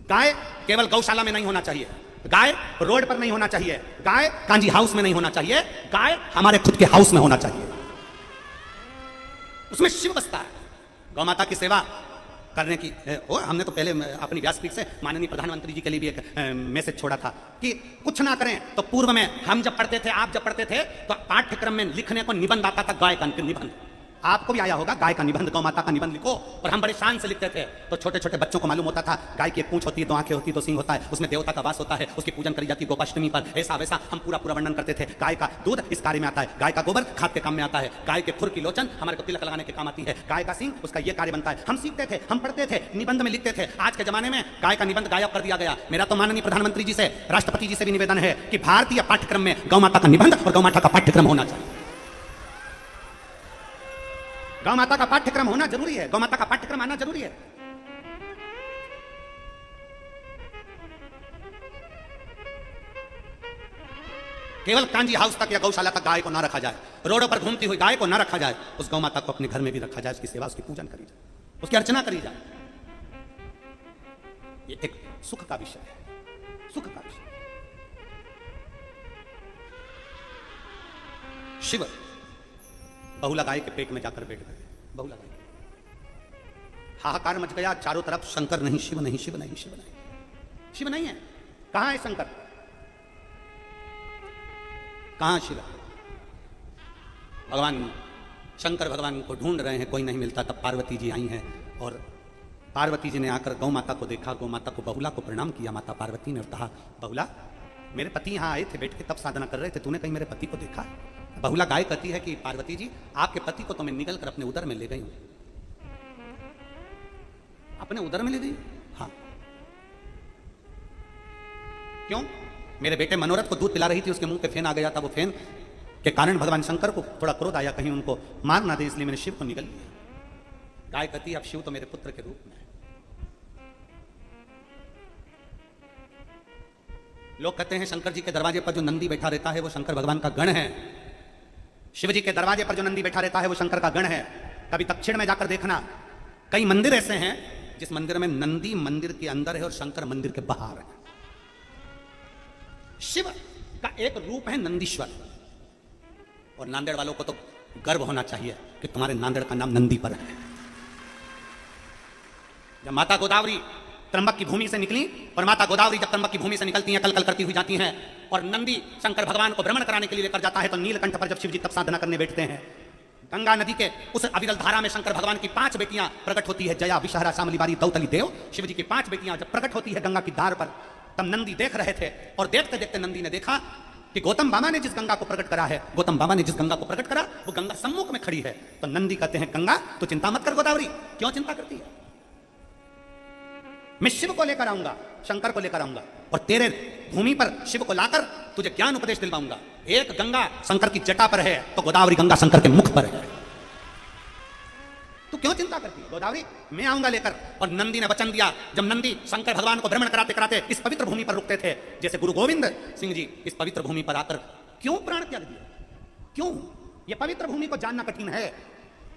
A: गाय केवल गौशाला में नहीं होना चाहिए, गाय रोड पर नहीं होना चाहिए, गाय कांजी हाउस में नहीं होना चाहिए, गाय हमारे खुद के हाउस में होना चाहिए। उसमें शिव बसता है। गौ माता की सेवा करने की हमने तो पहले अपनी व्यासपीठ से माननीय प्रधानमंत्री जी के लिए भी एक मैसेज छोड़ा था कि कुछ ना करें तो पूर्व में हम जब पढ़ते थे, आप जब पढ़ते थे, तो पाठ्यक्रम में लिखने को निबंध आता था, गाय का निबंध। आपको भी आया होगा, गाय का निबंध, गौ माता का निबंध लिखो। और हम बड़े शान से लिखते थे, तो छोटे छोटे बच्चों को मालूम होता था गाय की एक पूंछ होती है, 2 आंखें होती है, 2 सींग होता है, उसमें देवता का वास होता है, उसकी पूजन करी जाती है गोपाष्टमी पर। ऐसा वैसा हम पूरा वर्णन करते थे। गाय का दूध इस कार्य में आता है, गाय का गोबर खाद के काम में आता है, गाय के खुर की लोचन हमारे को तिलक लगाने के काम आती है, गाय का सींग उसका ये कार्य बनता है। हम सीखते थे, हम पढ़ते थे, निबंध में लिखते थे। आज के जमाने में गाय का निबंध गायब कर दिया गया। मेरा तो माननीय प्रधानमंत्री जी से, राष्ट्रपति जी से भी निवेदन है कि भारतीय पाठ्यक्रम में गौ माता का निबंध और गौ माता का पाठ्यक्रम होना चाहिए। गौ माता का पाठ्यक्रम होना जरूरी है, गौ माता का पाठ्यक्रम आना जरूरी है। केवल कांजी हाउस तक या गौशाला तक गाय को ना रखा जाए, रोडों पर घूमती हुई गाय को ना रखा जाए। उस गौ माता को अपने घर में भी रखा जाए, उसकी सेवा, उसकी पूजन करी जाए, उसकी अर्चना करी जाए। ये एक सुख का विषय है, सुख का विषय। शिव बहुला गाय के पेट में जाकर बैठ गए। बहुला गाय, हाहाकार मच गया चारों तरफ, शंकर नहीं, शिव नहीं, शिव नहीं, शिव नहीं, शिव नहीं है। कहां है शंकर, कहां शिव? भगवान शंकर भगवान को ढूंढ रहे हैं, कोई नहीं मिलता। तब पार्वती जी आई हैं और पार्वती जी ने आकर गौ माता को देखा, गौ माता को, बहुला को प्रणाम किया। माता पार्वती ने कहा, बहुला मेरे पति यहां आए थे, बैठ के तब साधना कर रहे थे, तूने कहीं मेरे पति को देखा? बहुला गाय कहती है कि पार्वती जी, आपके पति को तो मैं निकल कर अपने उदर में ले गई हूं। अपने उदर में ले गई? हाँ। क्यों? मेरे बेटे मनोरथ को दूध पिला रही थी, उसके मुंह पे फेन आ गया था। वो फेन के कारण भगवान शंकर को थोड़ा क्रोध आया, कहीं उनको मार ना दे, इसलिए मैंने शिव को निगल लिया। गाय कहती है, अब शिव तो मेरे पुत्र के रूप में है। लोग कहते हैं शंकर जी के दरवाजे पर जो नंदी बैठा रहता है वो शंकर भगवान का गण है। शिव जी के दरवाजे पर जो नंदी बैठा रहता है वो शंकर का गण है। कभी दक्षिण में जाकर देखना, कई मंदिर ऐसे हैं जिस मंदिर में नंदी मंदिर के अंदर है और शंकर मंदिर के बाहर है। शिव का एक रूप है नंदीश्वर, और नांदेड़ वालों को तो गर्व होना चाहिए कि तुम्हारे नांदेड़ का नाम नंदी पर है। जब माता गोदावरी त्र्यंबक की भूमि से निकली, और माता गोदावरी जब त्र्यंबक की भूमि से निकलती हैं, कल कल करती हुई जाती हैं, और नंदी शंकर भगवान को भ्रमण कराने के लिए लेकर जाता है, तो नीलकंठ पर जब शिवजी तब साधना करने बैठते हैं, गंगा नदी के उस अविरल धारा में शंकर भगवान की 5 बेटियां प्रकट होती है, जया, विषहरा, शामली, बारी, दौतली, देव। शिवजी की 5 बेटियां जब प्रकट होती है गंगा की धार पर, तब नंदी देख रहे थे, और देखते देखते नंदी ने देखा कि गौतम बाबा ने जिस गंगा को प्रकट करा है, गौतम बाबा ने जिस गंगा को प्रकट करा, वो गंगा सम्मुख में खड़ी है। तो नंदी कहते हैं, गंगा तो चिंता मत कर गोदावरी, क्यों चिंता करती है? मैं शिव को लेकर आऊंगा, शंकर को लेकर आऊंगा और तेरे भूमि पर शिव को लाकर तुझे ज्ञान उपदेश दिलवाऊंगा। एक गंगा शंकर की जटा पर है तो गोदावरी गंगा शंकर के मुख पर है। तू क्यों चिंता करती है? गोदावरी मैं आऊंगा लेकर। और नंदी ने वचन दिया। जब नंदी शंकर भगवान को भ्रमण कराते कराते इस पवित्र भूमि पर रुकते थे, जैसे गुरु गोविंद सिंह जी इस पवित्र भूमि पर आकर क्यों प्राण त्याग दिया? क्यों? यह पवित्र भूमि को जानना कठिन है,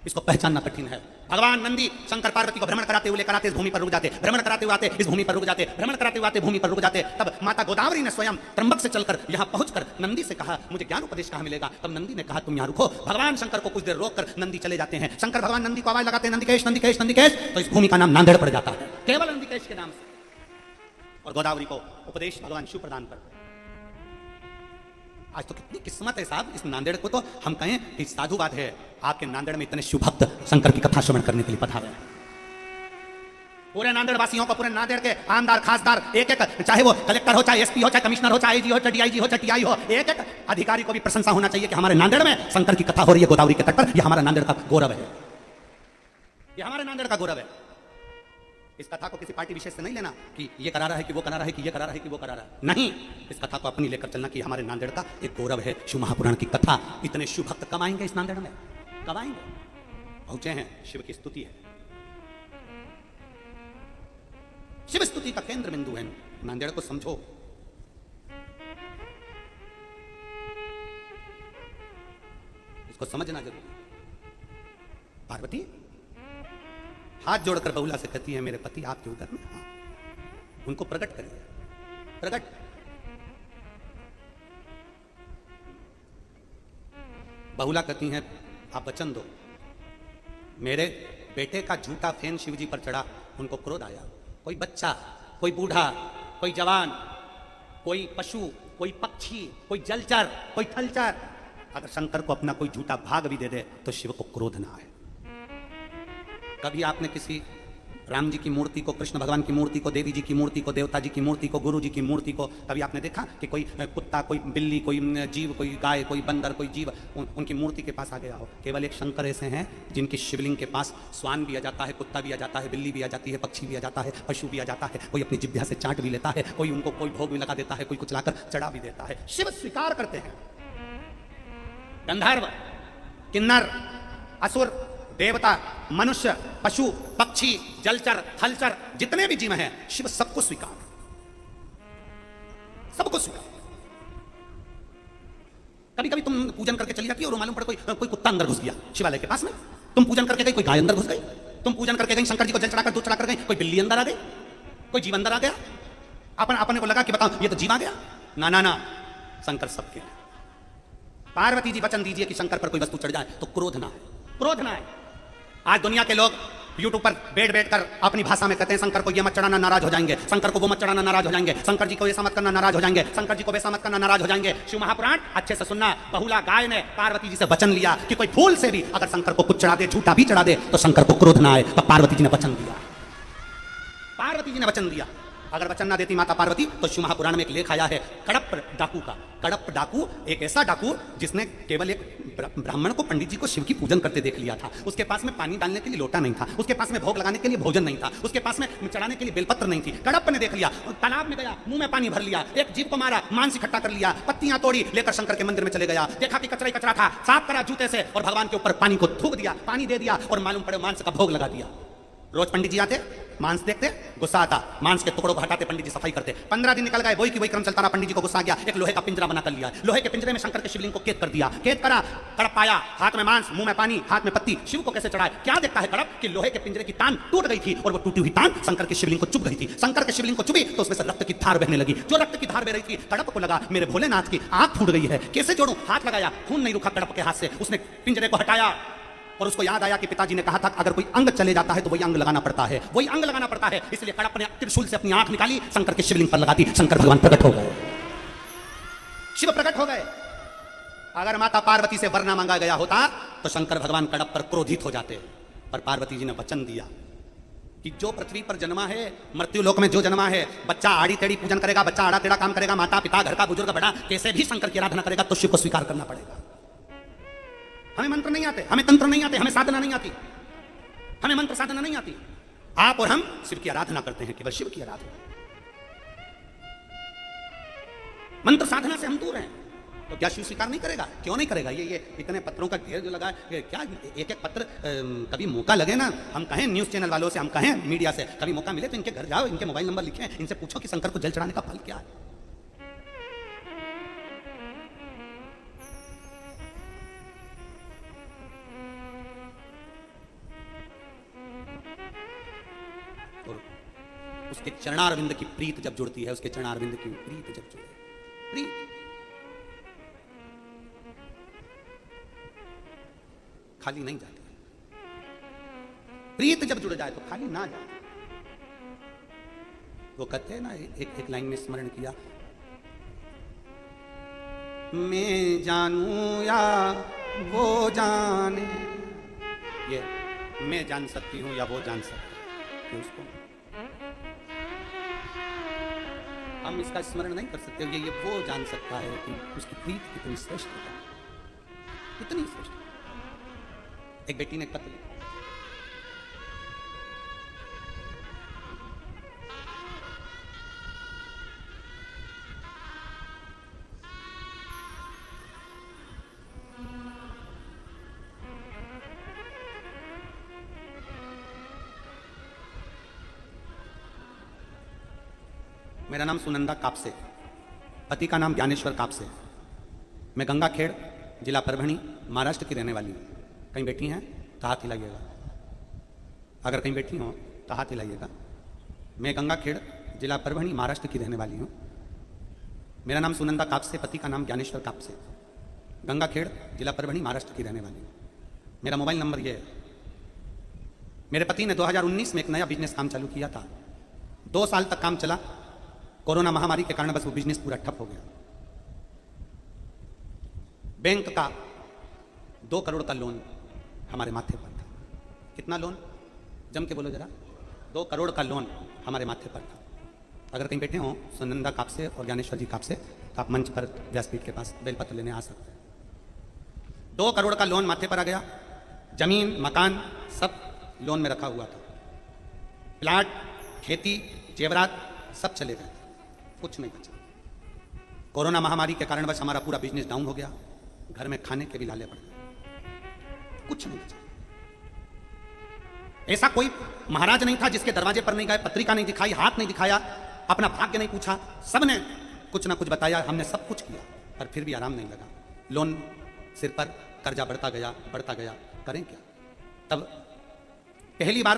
A: इसको पहचानना कठिन है। भगवान नंदी शंकर पार्वती को भ्रमण कराते हुए लेकर आते, इस भूमि पर रुक जाते, भ्रमण कराते हुए आते, इस भूमि पर रुक जाते, भ्रमण कराते हुए आते, भूमि पर रुक जाते। तब माता गोदावरी ने स्वयं त्र्यंबक से चलकर यहां पहुंचकर नंदी से कहा, मुझे ज्ञान उपदेश कहां मिलेगा? तब नंदी ने कहा, तुम यहां रुको। भगवान शंकर को कुछ देर रोककर नंदी चले जाते हैं। शंकर भगवान नंदी को आवाज लगाते हैं, नंदिकेश नंदिकेश नंदिकेश, तो इस भूमि का नाम नांदेड़ पड़ जाता है, केवल नंदिकेश के नाम से। और गोदावरी को उपदेश भगवान शिव प्रदान कर। आज तो कितनी किस्मत है साहब इस नांदेड़ को, तो हम कहें कि साधुवाद है। आपके नांदेड़ में इतने शिव भक्त शंकर की कथा श्रवण करने के लिए पधारे। पूरे नांदेड़ वासियों को, पूरे नांदेड़ के आमदार खासदार, एक एक, चाहे वो कलेक्टर हो, चाहे एसपी हो, चाहे कमिश्नर हो, चाहे आईजी हो, चाहे डीआईजी हो, चाहे टीआई हो, एक एक अधिकारी को भी प्रशंसा होना चाहिए कि हमारे नांदेड़ में शंकर की कथा हो रही है गोदावरी के तट पर। यह हमारा नांदेड़ का गौरव है, यह हमारे नांदेड़ का गौरव है। इस कथा को किसी पार्टी विशेष से नहीं लेना कि ये करा रहा है कि वो करा रहा है कि ये करा रहा है कि वो करा रहा है, नहीं। इस कथा को अपनी लेकर चलना कि हमारे नांदेड़ का एक गौरव है। शिव महापुराण की कथा, इतने शिव भक्त कब आएंगे इस नांदेड़ में? कब आएंगे? पहुंचे हैं, शिव की स्तुति है। शिव स्तुति का केंद्र बिंदु है नांदेड़ को, समझो। इसको समझना जरूरी। पार्वती हाथ जोड़कर बहुला से कहती है, मेरे पति आपके उदर में, हाँ, उनको प्रकट करिए, प्रकट। बहुला कहती हैं, आप वचन दो। मेरे बेटे का झूठा फैन शिवजी पर चढ़ा, उनको क्रोध आया। कोई बच्चा, कोई बूढ़ा, कोई जवान, कोई पशु, कोई पक्षी, कोई जलचर, कोई थलचर, अगर शंकर को अपना कोई झूठा भाग भी दे दे तो शिव को क्रोध ना आए। कभी आपने किसी राम जी की मूर्ति को, कृष्ण भगवान की मूर्ति को, देवी जी की मूर्ति को, देवता जी की मूर्ति को, गुरु जी की मूर्ति को, कभी आपने देखा कि कोई कुत्ता, कोई बिल्ली, कोई जीव, कोई गाय, कोई बंदर, कोई जीव उनकी मूर्ति के पास आ गया हो? केवल एक शंकर ऐसे हैं जिनकी शिवलिंग के पास स्वान भी आ जाता है, कुत्ता भी आ जाता है, बिल्ली भी आ जाती है, पक्षी भी आ जाता है, पशु भी आ जाता है, कोई अपनी जिह्वा से चाट भी लेता है, कोई उनको कोई भोग भी लगा देता है, कोई कुछ लाकर चढ़ा भी देता है। शिव स्वीकार करते हैं। गंधर्व, किन्नर, असुर, देवता, मनुष्य, पशु, पक्षी, जलचर, थलचर, जितने भी जीव हैं, शिव सबको स्वीकार, सबको स्वीकार। कभी कभी तुम पूजन करके चली जाती हो और मालूम पड़े कोई कुत्ता अंदर घुस गया शिवालय के पास में। तुम पूजन करके गई, कोई गाय अंदर घुस गई। तुम पूजन करके गई, शंकर जी को जल चढ़ाकर दूध चढ़ाकर गई, कोई बिल्ली अंदर आ गई, कोई जीव अंदर आ गया। अपने को लगा कि बताओ ये तो जीव आ गया। ना ना ना, शंकर सबके। पार्वती जी वचन दीजिए कि शंकर पर कोई वस्तु चढ़ जाए तो क्रोध ना है, क्रोध ना है। आज दुनिया के लोग यूट्यूब पर बैठ कर अपनी भाषा में कहते हैं, शंकर को ये मत चढ़ाना, नाराज हो जाएंगे, शंकर को वो मत चढ़ाना, नाराज हो जाएंगे, शंकर जी को ऐसा मत करना, नाराज हो जाएंगे, शंकर जी को वैसा मत करना, नाराज हो जाएंगे। शिव महापुराण अच्छे से सुनना। बहुला गाय ने पार्वती जी से वचन लिया कि कोई फूल से भी अगर शंकर को कुछ चढ़ा दे, झूठा भी चढ़ा दे, तो शंकर को क्रोध ना आए। तो पार्वती जी ने वचन दिया, पार्वती जी ने वचन दिया। अगर वचन ना देती माता पार्वती तो शिव महापुराण में एक लेख आया है कड़प डाकू का। कड़प डाकू एक ऐसा डाकू जिसने केवल एक ब्राह्मण को, पंडित जी को शिव की पूजन करते देख लिया था। उसके पास में पानी डालने के लिए लोटा नहीं था, उसके पास में भोग लगाने के लिए भोजन नहीं था, उसके पास में चढ़ाने के लिए बेलपत्र नहीं थी। कड़प ने देख लिया, तालाब में गया, मुंह में पानी भर लिया, एक जीव को मारा, मांस इकट्ठा कर लिया, पत्तियां तोड़ी, लेकर शंकर के मंदिर में चले गया। देखा कि कचरा ही कचरा था, साफ करा जूते से और भगवान के ऊपर पानी को थूक दिया, पानी दे दिया और मालूम पड़े मांस का भोग लगा दिया। रोज पंडित जी आते, मांस देखते, गुस्सा आता, मांस के टुकड़ों को हटाते, पंडित जी सफाई करते। 15 दिन निकल गए, वही की वही क्रम चलता रहा। पंडित जी को गुस्सा आ गया, एक लोहे का पिंजरा बना कर लिया, लोहे के पिंजरे में शंकर के शिवलिंग को कैद कर दिया। कैद करा, कड़प पाया, हाथ में मांस, मुंह में पानी, हाथ में पत्ती। शिव को कैसे चढ़ाए? क्या देखता है कड़प कि लोहे के पिंजरे की तान टूट गई थी और वो टूटी हुई तान शंकर के शिवलिंग को चुभ गई थी। शंकर के शिवलिंग को चुभी तो उसमें से रक्त की धार बहने लगी। जो रक्त की धार बह रही थी, कड़प को लगा मेरे भोलेनाथ की आंख फूट गई है, कैसे जोड़ूं? हाथ लगाया, खून नहीं रुका कड़प के हाथ से। उसने पिंजरे को हटाया और उसको याद आया कि पिताजी ने कहा था अगर कोई अंग चले जाता है तो वही अंग लगाना पड़ता है, वही अंग लगाना पड़ता है। इसलिए कड़प ने त्रिशूल से अपनी आंख निकाली, शंकर के शिवलिंग पर लगा दी। शंकर भगवान प्रकट हो गए, शिव प्रकट हो गए। अगर माता पार्वती से वरना मांगा गया होता तो शंकर भगवान कड़प पर क्रोधित हो जाते। पर पार्वती जी ने वचन दिया कि जो पृथ्वी पर जन्मा है, मृत्यु लोक में जो जन्मा है, बच्चा आड़ी टेढ़ी पूजन करेगा, बच्चा आड़ा टेढ़ा काम करेगा, माता पिता घर का बुजुर्ग बड़ा कैसे भी शंकर की आराधना करेगा तो शिव को स्वीकार करना पड़ेगा। हमें मंत्र नहीं आते, हमें तंत्र नहीं आते, हमें साधना नहीं आती, हमें मंत्र साधना नहीं आती। आप और हम शिव की आराधना करते हैं, केवल शिव की आराधना। मंत्र साधना से हम दूर हैं, तो क्या शिव स्वीकार नहीं करेगा? क्यों नहीं करेगा? ये इतने पत्रों का ढेर जो लगा है, क्या एक एक पत्र, कभी मौका लगे ना, हम कहें न्यूज चैनल वालों से, हम कहें मीडिया से, कभी मौका मिले तो इनके घर जाओ, इनके मोबाइल नंबर लिखें, इनसे पूछो कि शंकर को जल चढ़ाने का फल क्या है। और उसके चरणारविंद की प्रीत जब जुड़ती है, उसके चरणारविंद की प्रीत जब जुड़े, प्रीत खाली नहीं जाती। प्रीत जब जुड़ जाए तो खाली ना जाए। वो कहते हैं ना, एक लाइन में स्मरण किया, मैं जानूं या वो जाने, ये मैं जान सकती हूं या वो जान सकता है, उसको हम इसका स्मरण नहीं कर सकते। ये वो जान सकता है कि उसकी प्रीत कितनी श्रेष्ठ है, कितनी श्रेष्ठ। एक बेटी ने पत्र लिखा, मेरा नाम सुनंदा कापसे, पति का नाम ज्ञानेश्वर कापसे, मैं गंगा खेड़, जिला परभणी, महाराष्ट्र की रहने वाली हूँ। कहीं बैठी हैं तो हाथ हिलाइएगा, अगर कहीं बैठी हो तो हाथ हिलाइएगा। मैं गंगा खेड़, जिला परभणी, महाराष्ट्र की रहने वाली हूँ। मेरा नाम सुनंदा कापसे, पति का नाम ज्ञानेश्वर कापसे, गंगा खेड़, जिला परभणी, महाराष्ट्र की रहने वाली हूँ। मेरा मोबाइल नंबर ये है। मेरे पति ने 2019 में एक नया बिजनेस काम चालू किया था, 2 साल तक काम चला। कोरोना महामारी के कारण बस वो बिजनेस पूरा ठप हो गया। बैंक का 2 करोड़ का लोन हमारे माथे पर था। कितना लोन? जम के बोलो जरा। 2 करोड़ का लोन हमारे माथे पर था। अगर कहीं बैठे हो सुनंदा कापसे और ज्ञानेश्वर जी कापसे, तो आप मंच पर व्यासपीठ के पास बेलपत्र लेने आ सकते हैं। 2 करोड़ का लोन माथे पर आ गया। जमीन, मकान सब लोन में रखा हुआ था। प्लाट, खेती, जेवरात सब चले गए, कुछ नहीं बचा। कोरोना महामारी के कारण बस हमारा पूरा बिजनेस डाउन हो गया। घर में खाने के भी लाले पड़ गए, कुछ नहीं बचा। ऐसा कोई महाराज नहीं था जिसके दरवाजे पर नहीं गए, पत्रिका नहीं दिखाई, हाथ नहीं दिखाया, अपना भाग्य नहीं पूछा। सबने कुछ ना कुछ बताया, हमने सब कुछ किया, पर फिर भी आराम नहीं लगा। लोन सिर पर, कर्जा बढ़ता गया, करें क्या? तब पहली बार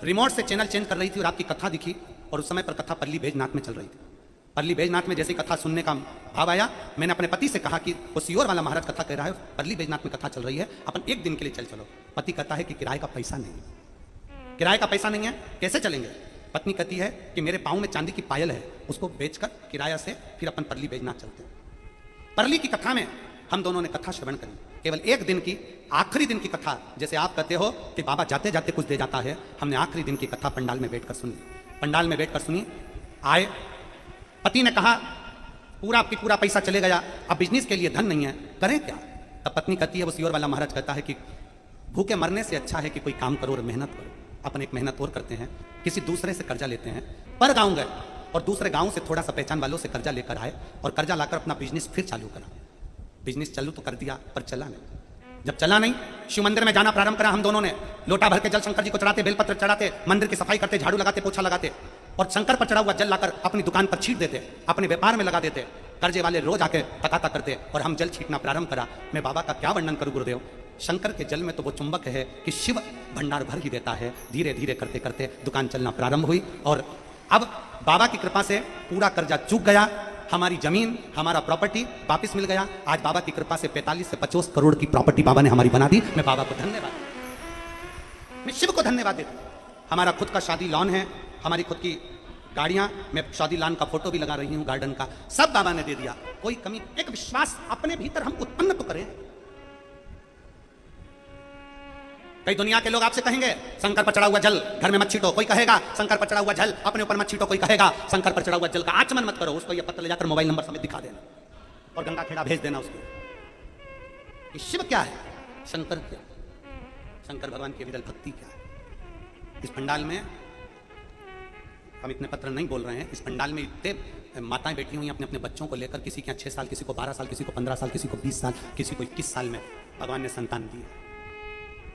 A: रिमोट से चैनल चेंज कर रही थी और आपकी कथा दिखी, और उस समय पर कथा पल्ली बैजनाथ में चल रही थी। पल्ली बैजनाथ में जैसे कथा सुनने का भाव आया, मैंने अपने पति से कहा कि वो सियोर वाला महाराज कथा कह रहा है, पल्ली बैजनाथ में कथा चल रही है, अपन एक दिन के लिए चल चलो। पति कहता है कि किराए का पैसा नहीं है। किराए का पैसा नहीं है, कैसे चलेंगे? पत्नी कहती है कि मेरे पाँव में चांदी की पायल है, उसको बेचकर किराया से फिर अपन पल्ली बैजनाथ चलते हैं। परली की कथा में हम दोनों ने कथा श्रवण करी, केवल एक दिन की, आखिरी दिन की कथा। जैसे आप कहते हो कि बाबा जाते जाते कुछ दे जाता है, हमने आखिरी दिन की कथा पंडाल में बैठकर सुनी। पंडाल में बैठकर सुनी। आए, पति ने कहा पूरा की पूरा पैसा चले गया, अब बिजनेस के लिए धन नहीं है, करें क्या? तब पत्नी कहती है, वो सियोर वाला महाराज कहता है कि भूखे मरने से अच्छा है कि कोई काम करो और मेहनत करो। अपन एक मेहनत और करते हैं, किसी दूसरे से कर्जा लेते हैं। पर गाँव गए और दूसरे गाँव से थोड़ा सा पहचान वालों से कर्जा लेकर आए और कर्जा लाकर अपना बिजनेस फिर चालू करा। बिजनेस चालू तो कर दिया, पर चला नहीं। जब चला नहीं, शिव मंदिर में जाना प्रारंभ करा हम दोनों ने। लोटा भर के जल शंकर जी को चढ़ाते, बेलपत्र चढ़ाते, मंदिर की सफाई करते, झाड़ू लगाते, पोछा लगाते, और शंकर पर चढ़ा हुआ जल लाकर अपनी दुकान पर छीट देते, अपने व्यापार में लगा देते। कर्जे वाले रोज आके तकाता करते और हम जल छीटना प्रारंभ करा। मैं बाबा का क्या वर्णन करूं गुरुदेव? शंकर के जल में तो वो चुंबक है कि शिव भंडार भर ही देता है। धीरे धीरे करते करते दुकान चलना प्रारंभ हुई, और अब बाबा की कृपा से पूरा कर्जा चूक गया। हमारी जमीन, हमारा प्रॉपर्टी वापस मिल गया। आज बाबा की कृपा से 45 से 50 करोड़ की प्रॉपर्टी बाबा ने हमारी बना दी। मैं बाबा को धन्यवाद, मैं शिव को धन्यवाद देता हूं। हमारा खुद का शादी लॉन है, हमारी खुद की गाड़ियां, मैं शादी लॉन का फोटो भी लगा रही हूं, गार्डन का, सब बाबा ने दे दिया। कोई कमी, एक विश्वास अपने भीतर हम उत्पन्न तो करें। कई दुनिया के लोग आपसे कहेंगे शंकर पर चढ़ा हुआ जल घर में मत छीटो, कोई कहेगा शंकर पर चढ़ा हुआ जल अपने ऊपर मत छीटो, कोई कहेगा शंकर पर चढ़ा हुआ जल का आचमन मत करो। उसको ये पत्र ले जाकर मोबाइल नंबर समेत दिखा देना और गंगा खेड़ा भेज देना उसको। कि शिव क्या है, शंकर क्या, शंकर भगवान की विरल भक्ति क्या है। इस पंडाल में हम इतने पत्र नहीं बोल रहे हैं। इस पंडाल में इतने माताएं बैठी हुई हैं अपने अपने बच्चों को लेकर, किसी के यहाँ 6 साल, किसी को 12 साल, किसी को 15 साल, किसी को 20 साल, किसी को 21 साल में भगवान ने संतान दी है।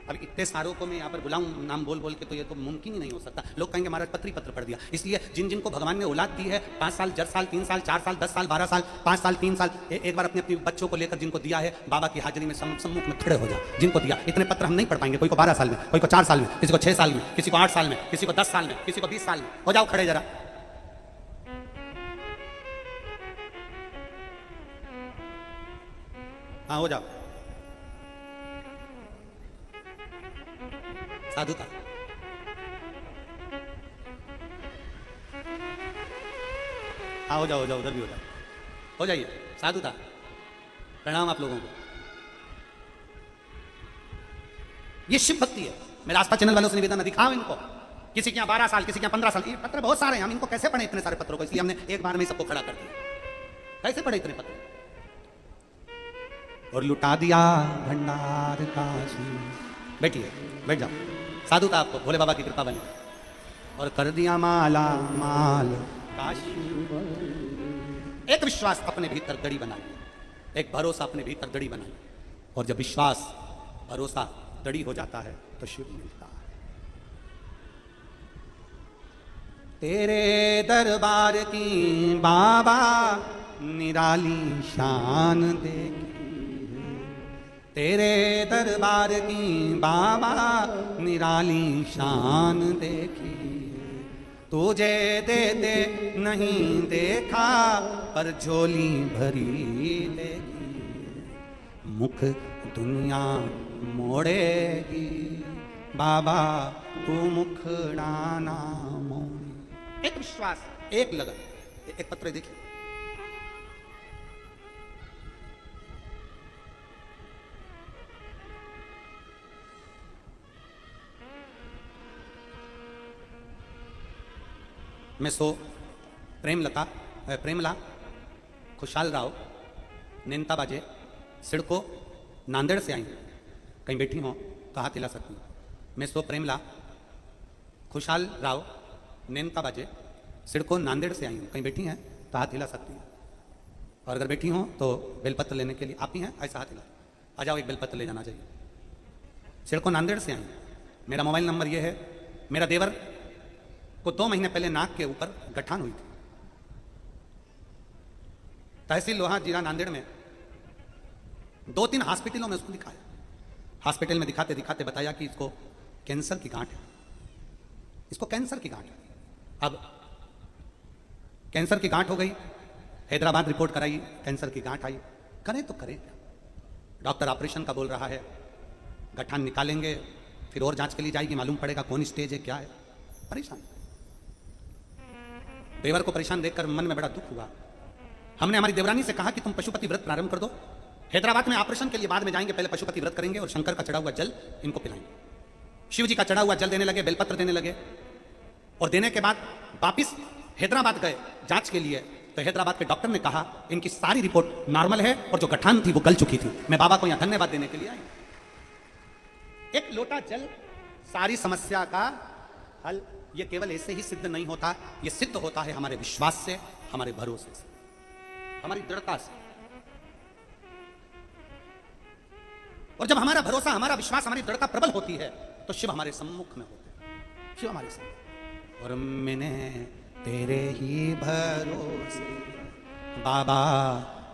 A: अब इतने सारों को मैं यहाँ पर बुलाऊं नाम बोल बोल के, तो ये तो मुमकिन ही नहीं हो सकता। लोग कहेंगे महाराज पत्र पढ़ दिया। इसलिए जिन जिनको भगवान ने औलाद दी है, 5 साल, 10 साल, 3 साल, 4 साल, 10 साल, 12 साल, 5 साल, 3 साल, एक बार अपने अपने बच्चों को लेकर जिनको दिया है, बाबा की हाजिरी में सम्मुख में खड़े हो जाओ। जिनको दिया, इतने पत्र हम नहीं पढ़ पाएंगे। कोई को 12 साल में, कोई को 4 साल में, किसी को 6 साल में, किसी को 8 साल में, किसी को 10 साल में, किसी को 20 साल में। हो जाओ खड़े जरा। हाँ हो जाओ। साधुता। हाँ हो जाओ, उधर भी हो जाओ, हो जाइए। साधुता। प्रणाम आप लोगों को। ये शिव भक्ति है। मेरा आस्था चैनल वालों से निवेदन है, दिखाओ इनको। किसी के यहाँ 12 साल, किसी के यहाँ 15 साल, ये पत्र बहुत सारे हैं। हम इनको कैसे पढ़े इतने सारे पत्रों को? इसलिए हमने एक बार में सबको खड़ा कर दिया। कैसे पढ़े इतने पत्र? और लुटा दिया भंडार काशी। बैठिए, बैठ जाओ। साधुता आपको, भोले बाबा की कृपा बने। और कर दिया माला माल काशी। एक विश्वास अपने भीतर गड़ी बनाइए, एक भरोसा अपने भीतर गड़ी बनाइए। और जब विश्वास भरोसा गड़ी हो जाता है तो शिव मिलता है। तेरे दरबार की बाबा निराली शान देखी, तेरे दरबार की बाबा निराली शान देखी। तुझे देते नहीं देखा पर झोली भरी देखी। मुख दुनिया मोड़ेगी बाबा तू मुखड़ाना मोड़े। एक विश्वास, एक लगन। एक पत्र देखिए। मैं सो प्रेमला खुशहाल राव नेनता बाजे सिड़को नांदेड़ से आई। कहीं बैठी हो तो हाथ हिला सकती हूँ। मैं सो प्रेमला खुशहाल राव नेनता बाजे सिड़को नांदेड़ से आई हूँ। कहीं बैठी हैं तो हाथ हिला सकती हूँ। और अगर बैठी हो तो बेलपत्र लेने के लिए आप ही हैं, ऐसा हाथ हिला। आ जाओ, एक बेलपत्र ले जाना चाहिए। सिड़को नांदेड़ से आई। मेरा मोबाइल नंबर ये है। मेरा देवर को 2 महीने पहले नाक के ऊपर गठान हुई थी। तहसील लोहा जिला नांदेड़ में 2-3 हॉस्पिटलों में उसको दिखाया। हॉस्पिटल में दिखाते दिखाते बताया कि इसको कैंसर की गांठ है, इसको कैंसर की गांठ है। अब कैंसर की गांठ हो गई, हैदराबाद रिपोर्ट कराई, कैंसर की गांठ आई। करें तो करें। डॉक्टर ऑपरेशन का बोल रहा है, गठान निकालेंगे, फिर और जांच के लिए जाएगी, मालूम पड़ेगा कौन स्टेज है, क्या है। परेशान। देवर को परेशान देखकर मन में बड़ा दुख हुआ। हमने हमारी देवरानी से कहा कि तुम पशुपति व्रत प्रारंभ कर दो। हैदराबाद में ऑपरेशन के लिए बाद में जाएंगे, पहले पशुपति व्रत करेंगे और शंकर का चढ़ा हुआ जल इनको पिलाएंगे। शिव जी का चढ़ा हुआ जल देने लगे, बेलपत्र देने लगे। और देने के बाद वापिस हैदराबाद गए जांच के लिए। तो हैदराबाद के डॉक्टर ने कहा इनकी सारी रिपोर्ट नॉर्मल है और जो गठान थी वो गल चुकी थी। मैं बाबा को यहां धन्यवाद देने के लिए आई। एक लोटा जल सारी समस्या का हल। ये केवल ऐसे ही सिद्ध नहीं होता, ये सिद्ध होता है हमारे विश्वास से, हमारे भरोसे से, हमारी दृढ़ता से। और जब हमारा भरोसा, हमारा विश्वास, हमारी दृढ़ता प्रबल होती है तो शिव हमारे सम्मुख में होते हैं। शिव हमारे सम्मुख। और मैंने तेरे ही भरोसे बाबा,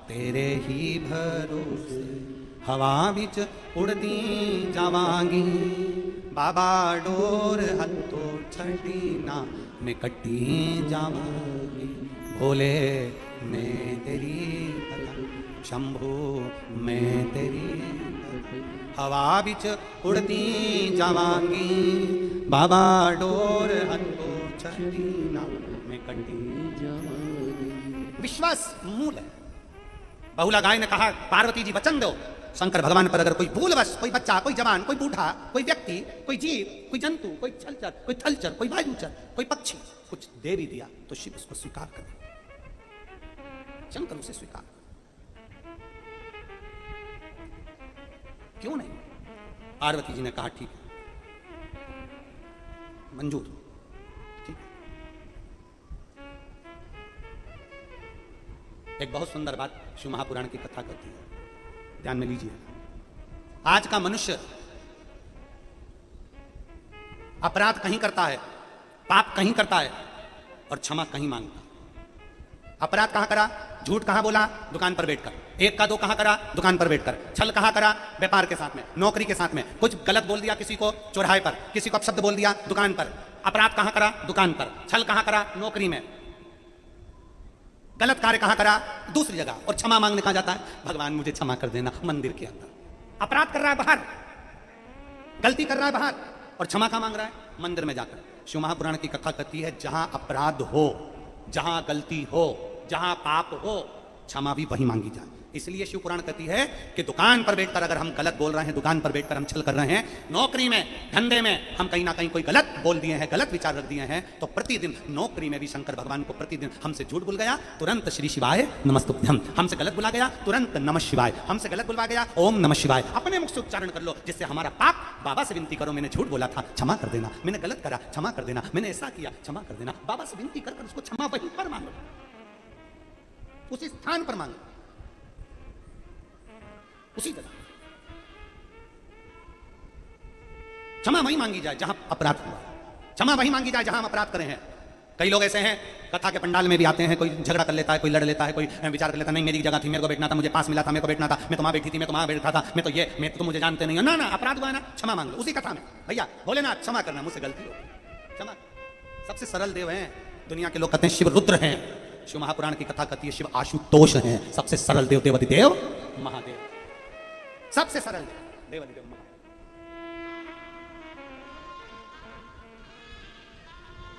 A: तेरे ही भरोसे हवा बिच उड़ती जावांगी बाबा। डोर हथो छठी ना मैं कट्टी जावांगी। भोले मैं तेरी शंभू मैं तेरी हवा बिच उड़ती जावांगी बाबा। डोर हथो छठी ना मैं कट्टी जावांगी। विश्वास मूल है। बहुला गाय ने कहा पार्वती जी वचन दो, शंकर भगवान पर अगर कोई भूलवश, कोई बच्चा, कोई जवान, कोई बूढ़ा, कोई व्यक्ति, कोई जीव, कोई जंतु, कोई छलचर, कोई थलचर, कोई वायुचर, कोई पक्षी कुछ दे भी दिया तो शिव उसको स्वीकार करे। शंकर उसे स्वीकार। क्यों नहीं? पार्वती जी ने कहा ठीक है, मंजूर, ठीक। एक बहुत सुंदर बात शिव महापुराण की कथा कहती है, ध्यान में लीजिए। आज का मनुष्य अपराध कहीं करता है, पाप कहीं करता है और क्षमा कहीं मांगता। अपराध कहां करा? झूठ कहां बोला? दुकान पर बैठकर। एक का दो कहां करा? दुकान पर बैठकर। छल कहां करा? व्यापार के साथ में, नौकरी के साथ में। कुछ गलत बोल दिया किसी को चौराहे पर, किसी को अपशब्द बोल दिया दुकान पर। अपराध कहां करा? दुकान पर। छल कहां करा? नौकरी में। गलत कार्य कहां करा? दूसरी जगह। और क्षमा मांगने कहां जाता है? भगवान मुझे क्षमा कर देना, मंदिर के अंदर। अपराध कर रहा है बाहर, गलती कर रहा है बाहर, और क्षमा कहां मांग रहा है? मंदिर में जाकर। शिव महापुराण की कथा कहती है जहां अपराध हो, जहां गलती हो, जहां पाप हो, क्षमा भी वहीं मांगी जाए। इसलिए शिव पुराण कहती है कि दुकान पर बैठकर अगर हम गलत बोल रहे हैं, दुकान पर बैठकर हम छल कर रहे हैं, नौकरी में, धंधे में हम कहीं ना कहीं कोई गलत बोल दिए हैं, गलत विचार रख दिए हैं, तो प्रतिदिन नौकरी में भी शंकर भगवान को प्रतिदिन हमसे झूठ बोल गया, तुरंत श्री शिवाय नमस्तुभ्यम। हमसे गलत बोला गया, तुरंत नमः शिवाय। हमसे गलत बोला गया, ओम नमः शिवाय। अपने मुख से उच्चारण कर लो, जिससे हमारा पाप, बाबा से विनती करो, मैंने झूठ बोला था, क्षमा कर देना, मैंने गलत करा, क्षमा कर देना, मैंने ऐसा किया, क्षमा कर देना। बाबा से विनती कर उसको क्षमा वहीं पर मांगो, उसी स्थान पर मांगो, उसी जगह क्षमा वहीं मांगी जाए जहां अपराध हुआ, क्षमा वहीं मांगी जाए जहां हम अपराध करें हैं। कई लोग ऐसे हैं कथा के पंडाल में भी आते हैं, कोई झगड़ा कर लेता है, कोई लड़ लेता है, कोई विचार कर लेता है, नहीं मेरी जगह थी, मेरे को बैठना था, मुझे पास मिला था, मेरे को बैठना था, मैं तो वहां बैठी थी, मैं तो वहां बैठा था, मैं तो ये, मैं तो मुझे जानते नहीं हो। ना ना, अपराध हुआ ना, क्षमा मांग लो उसी कथा में। भैया भोलेनाथ क्षमा करना, मुझसे गलती हो, क्षमा। सबसे सरल देव हैं दुनिया के लोग, कहते हैं शिव रुद्र हैं। शिव महापुराण की कथा कहती है शिव आशुतोष हैं, सबसे सरल देव, देवाधिदेव महादेव, सबसे सरल देवाधिदेव महादेव।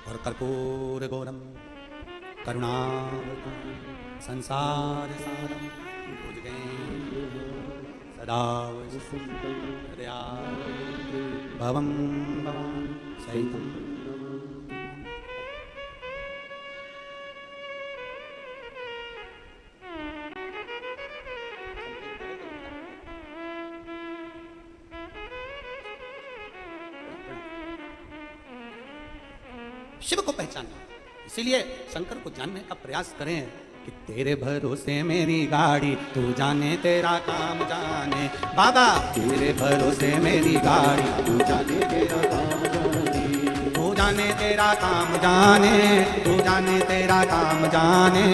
A: और कर्पूर गौरम करुणावतारम संसार सारम भुजगेन्द्र सदा दया भवम भवान सहितम। शिव को पहचानना, इसीलिए शंकर को जानने का प्रयास करें कि तेरे भरोसे मेरी गाड़ी, तू जाने तेरा काम जाने। बाबा तेरे भरोसे मेरी गाड़ी, तू जाने तेरा काम जाने, तू जाने तेरा काम जाने, तू जाने तेरा काम जाने,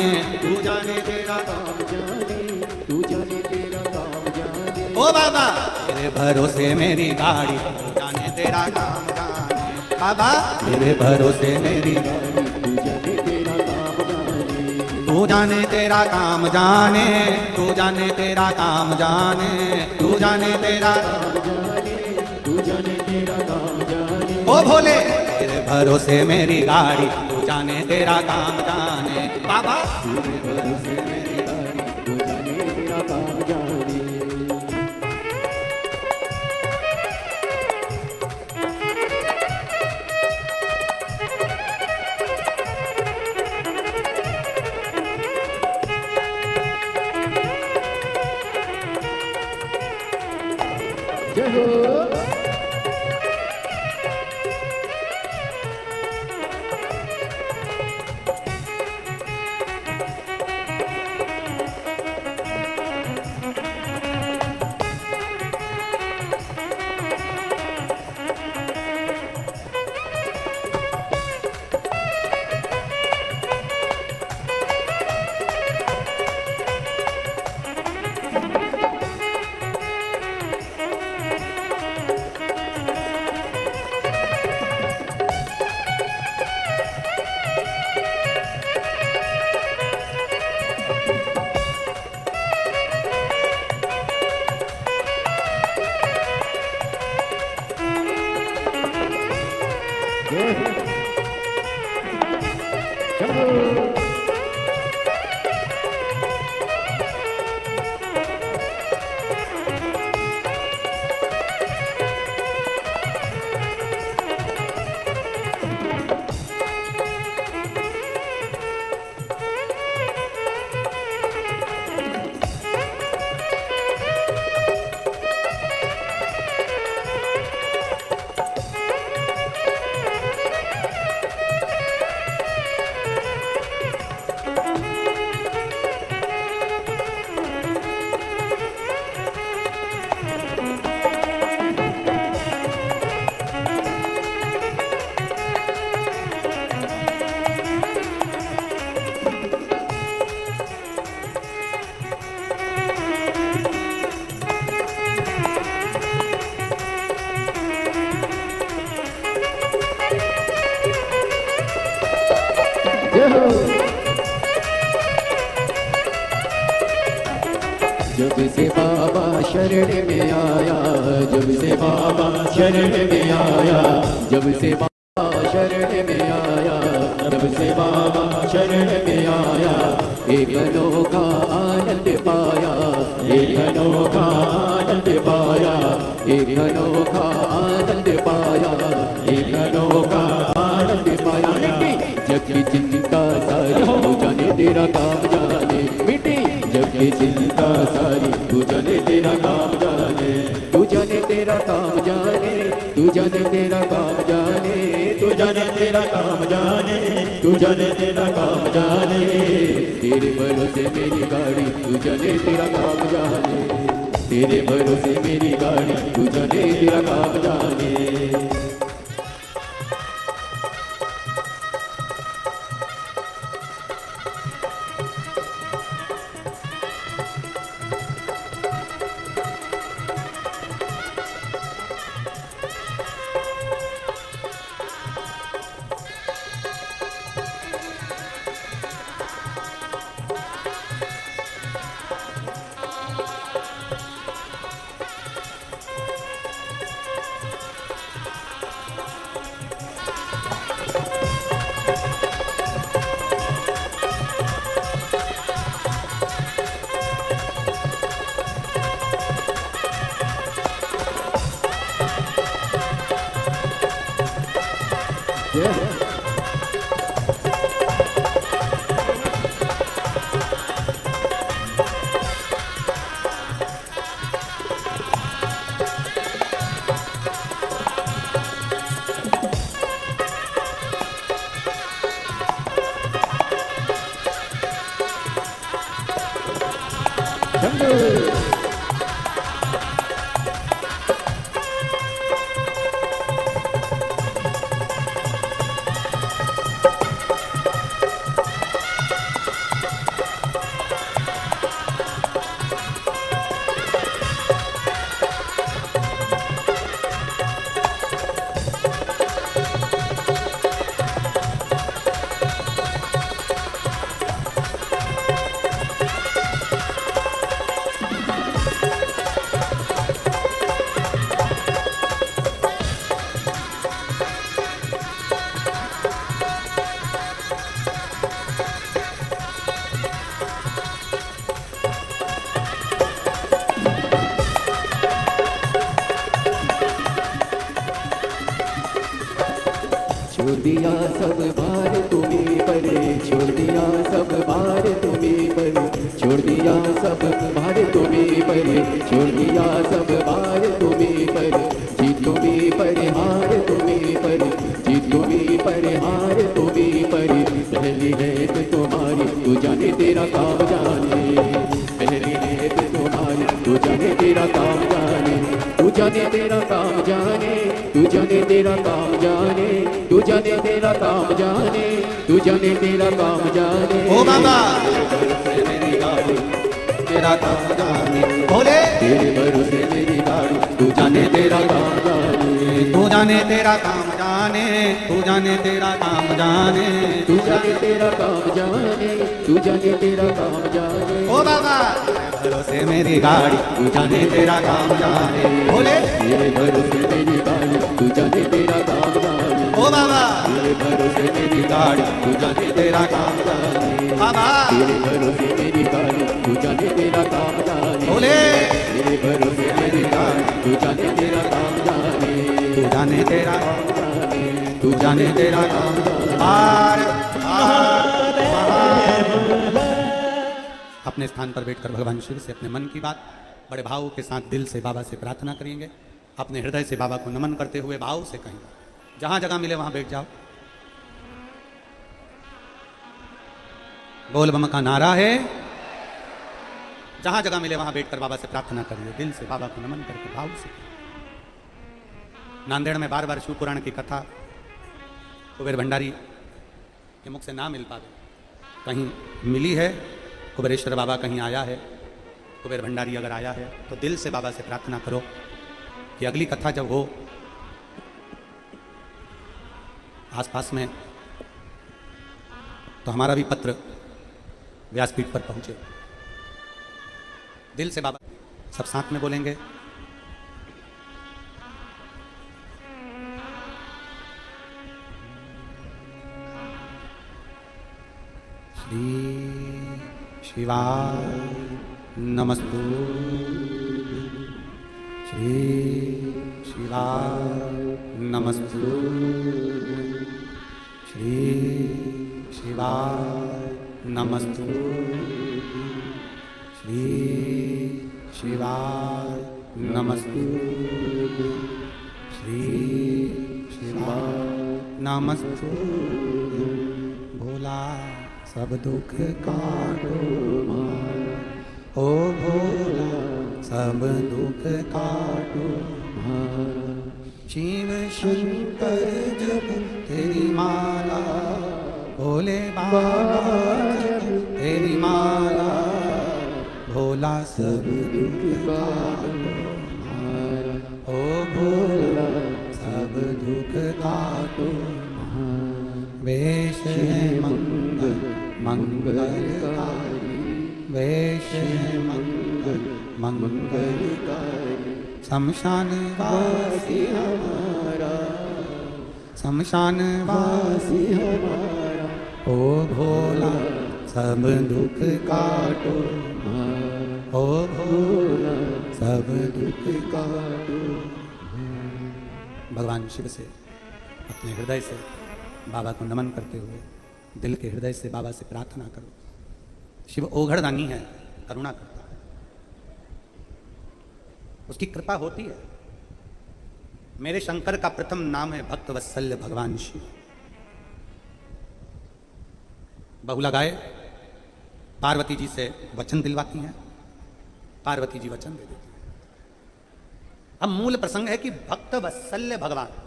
A: तू जाने तेरा काम जाने, तू जाने तेरा काम जाने। ओ बाबा तेरे भरोसे मेरी गाड़ी, तू जाने तेरा काम जाने। बाबा तेरे भरोसे मेरी गाड़ी, तू जाने तेरा काम जाने, तू जाने तेरा काम जाने, तू जाने तेरा काम जाने, तू जाने तेरा काम जाने। ओ भोले तेरे भरोसे मेरी गाड़ी, तू जाने तेरा काम जाने। बाबा तेरे भरोसे मेरी गाड़ी, तू जाने तेरा काम जाने।
B: जब से बाबा शरण में आया, जब से बाबा शरण में आया, जब से बाबा शरण में आया, जब से बाबा शरण में आया, एक अनोखा आनंद पाया, एक अनोखा आनंद पाया, एक अनोखा आनंद पाया, एक अनोखा आनंद पाया। जग की चिंता सारी तू जाने तेरा काम जाने, मिट्टी जग की चिंता सारी तू जाने तेरा काम जाने, तू जाने तेरा काम जाने, तू जाने तेरा काम जाने, तू जाने तेरा काम जाने, तू जाने तेरा काम जाने। तेरे भरोसे मेरी गाड़ी तू जाने तेरा काम जाने, तेरे भरोसे मेरी गाड़ी तू जाने तेरा काम जाने। छोड़ दिया सब भार तुम्हें पर, छोड़ दिया सब भार तुम्हें पर, छोड़ दिया सब भार तुम्हें पर, छोड़ दिया सब भार तुम्हें पर। जीत तुम्हें पर हार तुम्हें पर, जीत तुम्हें पर हार तुम्हें पर। पहली है तो तुम्हारी तू जाने तेरा काम जाने, पहली है तो तुम्हारी तू जाने तेरा काम जाने, तू जाने तेरा काम जाने, तू जाने तेरा काम जाने, तू जाने तेरा काम जाने, तू जाने तेरा काम जाने।
A: ओ बाबा मेरी गाड़ी तेरा काम जाने, बोले
B: तेरे भरोसे मेरी गाड़ी तू जाने तेरा काम जाने,
A: तू जाने तेरा काम जाने, तू जाने तेरा काम जाने,
B: तू जाने तेरा काम जाने, तू जाने तेरा काम जाने।
A: ओ बाबा भरोसे मेरी गाड़ी तू जाने तेरा काम जाने, बोले
B: तेरे भरोसे मेरी गाड़ी तू जाने तेरा काम जाने,
A: ओ बाबा
B: तेरे भरोसे मेरी
A: गाड़ी तू जाने तेरा काम
B: जाने,
A: बाबा
B: तेरे भरोसे मेरी गाड़ी तू जाने तेरा काम जाने,
A: बोले
B: तेरे भरोसे मेरी गाड़ी तू जाने तेरा काम जाने,
A: तू जाने तेरा
B: काम जाने,
A: तू जाने तेरा काम पार अपने स्थान पर बैठकर भगवान शिव से अपने मन की बात बड़े भाव के साथ दिल से बाबा से प्रार्थना करेंगे। अपने हृदय से बाबा को नमन करते हुए भाव से कहेंगे, जहां जगह मिले वहां बैठ जाओ। बोल बम का नारा है, जहां जगह मिले वहां बैठकर बाबा से प्रार्थना करिए, दिल से बाबा को नमन करके भाव से। नांदेड़ में बार बार शिव पुराण की कथा कुबेर भंडारी के मुख से ना मिल पावे, कहीं मिली है, कुबेरेश्वर बाबा कहीं आया है, कुबेर भंडारी अगर आया है तो दिल से बाबा से प्रार्थना करो कि अगली कथा जब हो आसपास में तो हमारा भी पत्र व्यासपीठ पर पहुंचे। दिल से बाबा सब साथ में बोलेंगे। श्री शिवाय नमस्तु, श्री शिवाय नमस्तु, श्री शिवाय नमस्तु, श्री शिवाय नमस्तु, श्री शिवाय नमस्तु। भोला सब दुख काटो मारा, ओ भोला सब दुख काटो मारा। शिव शंकर जप तेरी माला, भोले बाबा जप तेरी माला, भोला सब दुख काटो मारा, ओ भोला सब दुख काटो मारा। वेश है मंगल मंगलकारी, वेश है मंगल मंगलकारी। शमशान वासी हमारा, शमशान वासी हमारा, ओ भोला सब दुख काटो मारा, ओ भोला सब दुख काटो। भगवान शिव से अपने हृदय से बाबा को नमन करते हुए दिल के हृदय से बाबा से प्रार्थना करो। शिव ओघड़दानी है, करुणा करता है, उसकी कृपा होती है। मेरे शंकर का प्रथम नाम है भक्त वत्सल्य भगवान शिव। बहुला गाय पार्वती जी से वचन दिलवाती हैं, पार्वती जी वचन दे देती हैं। अब मूल प्रसंग है कि भक्त वत्सल्य भगवान,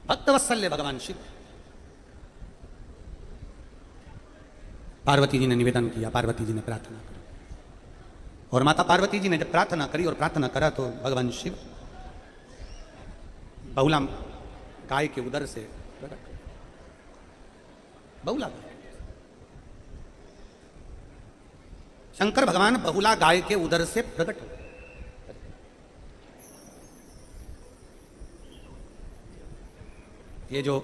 A: भक्त वत्सल्य भगवान शिव। पार्वती जी ने निवेदन किया, पार्वती जी ने प्रार्थना करी, और माता पार्वती जी ने जब प्रार्थना करी और प्रार्थना करा तो भगवान शिव बहुला गाय के उदर से प्रकट, बहुला गाय, शंकर भगवान बहुला गाय के उदर से प्रकट हो। ये जो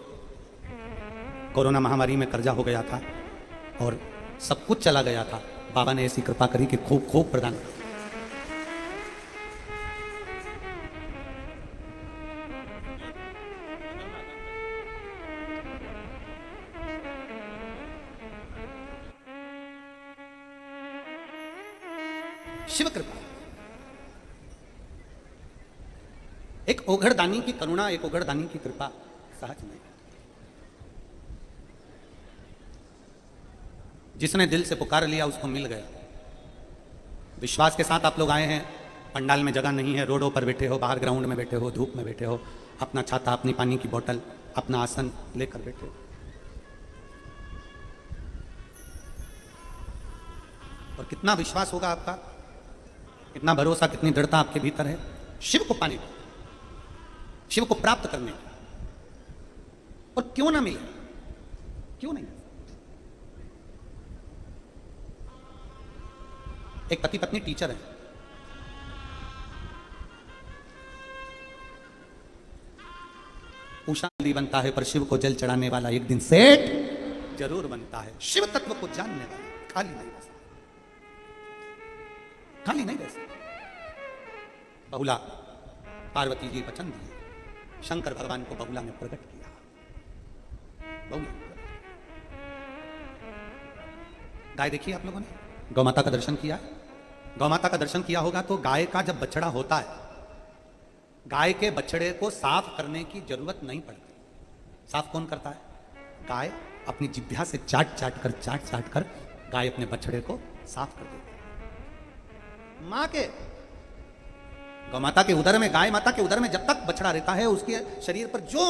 A: कोरोना महामारी में कर्जा हो गया था और सब कुछ चला गया था, बाबा ने ऐसी कृपा करी कि खूब खूब प्रदान कर। शिव कृपा, एक ओघड़दानी की करुणा, एक ओघड़दानी की कृपा सहज नहीं। जिसने दिल से पुकार लिया उसको मिल गया। विश्वास के साथ आप लोग आए हैं, पंडाल में जगह नहीं है, रोडों पर बैठे हो, बाहर ग्राउंड में बैठे हो, धूप में बैठे हो, अपना छाता, अपनी पानी की बोतल, अपना आसन लेकर बैठे हो, और कितना विश्वास होगा आपका, कितना भरोसा, कितनी दृढ़ता आपके भीतर है शिव को पाने की, शिव को प्राप्त करने की। और क्यों ना मिले, क्यों नहीं। एक पति पत्नी टीचर है, उषा जल्दी बनता है पर शिव को जल चढ़ाने वाला एक दिन सेठ जरूर बनता है। शिव तत्व को जानने वाला खाली नहीं रह सकता, खाली नहीं रह सकता। बहुला पार्वती जी वचन दिए, शंकर भगवान को बहुला ने प्रकट किया। बहुला गाय देखिए आप लोगों ने, गौ माता का दर्शन किया, गौ माता का दर्शन किया होगा तो गाय का जब बछड़ा होता है, गाय के बछड़े को साफ करने की जरूरत नहीं पड़ती। साफ कौन करता है? गाय अपनी जिह्वा से चाट चाट कर गाय अपने बछड़े को साफ कर देती है। मां के गौ माता के उदर में, गाय माता के उदर में जब तक बछड़ा रहता है, उसके शरीर पर जो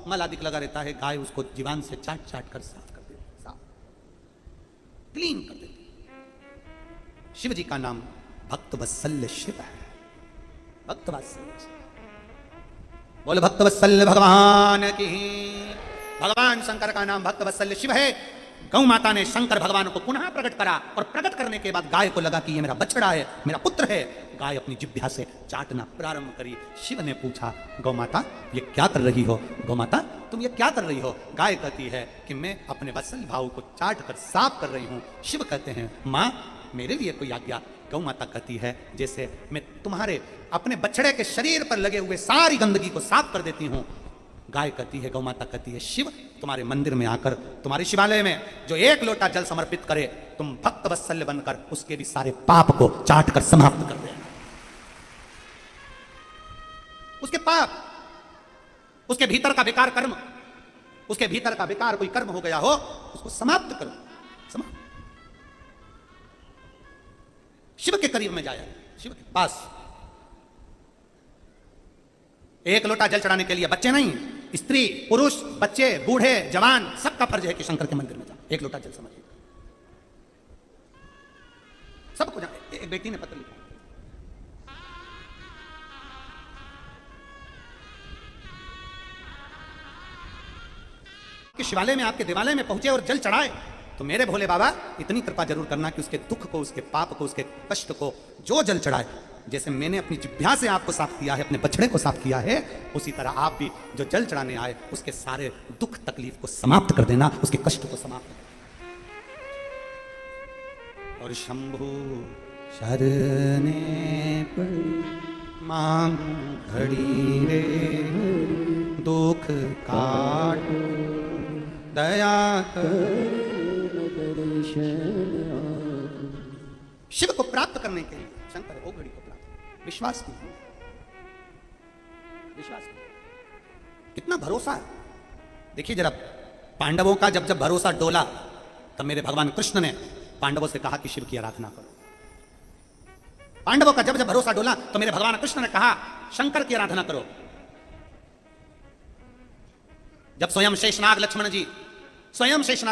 A: मल आदि लगा रहता है, गाय उसको जीवान से चाट कर साफ कर देती है, साफ क्लीन कर देती है। शिव जी का नाम भक्त वत्सल्य शिव है, भक्त वत्सल्य। बोल भक्तवत्सल भगवान की। भगवान शंकर का नाम भक्तवत्सल शिव है। गौ माता ने शंकर भगवान को पुनः प्रकट करा और प्रकट करने के बाद गाय को लगा कि ये मेरा बछड़ा है, मेरा पुत्र है। गाय अपनी जिह्वा से चाटना प्रारंभ करी। शिव ने पूछा, गौ माता ये क्या कर रही हो? गौ माता तुम ये क्या कर रही हो? गाय कहती है कि मैं अपने वत्सल भाव को चाट कर साफ कर रही हूं। शिव कहते हैं, मां मेरे लिए कोई आज्ञा। गौ माता कहती है, जैसे मैं तुम्हारे अपने बछड़े के शरीर पर लगे हुए सारी गंदगी को साफ कर देती हूं। गाय कहती है, गौ माता कहती है, शिव तुम्हारे मंदिर में आकर, तुम्हारे शिवालय में जो एक लोटा जल समर्पित करे, तुम भक्त वत्सल बनकर उसके भी सारे पाप को चाट कर समाप्त कर देना। उसके पाप, उसके भीतर का बेकार कर्म, उसके भीतर का बेकार कोई कर्म हो गया हो, उसको समाप्त करो। समाप्त। शिव के करीब में जाया, शिव के पास। एक लोटा जल चढ़ाने के लिए बच्चे नहीं, स्त्री, पुरुष, बच्चे, बूढ़े, जवान, सबका फर्ज है कि शंकर के मंदिर में जाओ, एक लोटा जल समर्पित। सबको जाए। एक बेटी ने पत्र लिखा, कि शिवालय में, आपके देवालय में पहुंचे और जल चढ़ाए, तो मेरे भोले बाबा इतनी कृपा जरूर करना कि उसके दुख को, उसके पाप को, उसके कष्ट को जो जल चढ़ाए, जैसे मैंने अपनी जिह्वा से आपको साफ किया है, अपने बछड़े को साफ किया है, उसी तरह आप भी जो जल चढ़ाने आए उसके सारे दुख तकलीफ को समाप्त कर देना, उसके कष्ट को समाप्त कर देना। और शंभु शरणे पर मांग घड़ी रे, दुख काट दया कर। शिव को प्राप्त करने के लिए शंकर वो घड़ी को प्राप्त, विश्वास की, विश्वास की। कितना भरोसा है। देखिए जरा, पांडवों का जब जब भरोसा डोला, तब मेरे भगवान कृष्ण ने पांडवों से कहा कि शिव की आराधना करो। पांडवों का जब जब भरोसा डोला, तो मेरे भगवान कृष्ण ने कहा शंकर की आराधना करो। जब स्वयं शेषनाग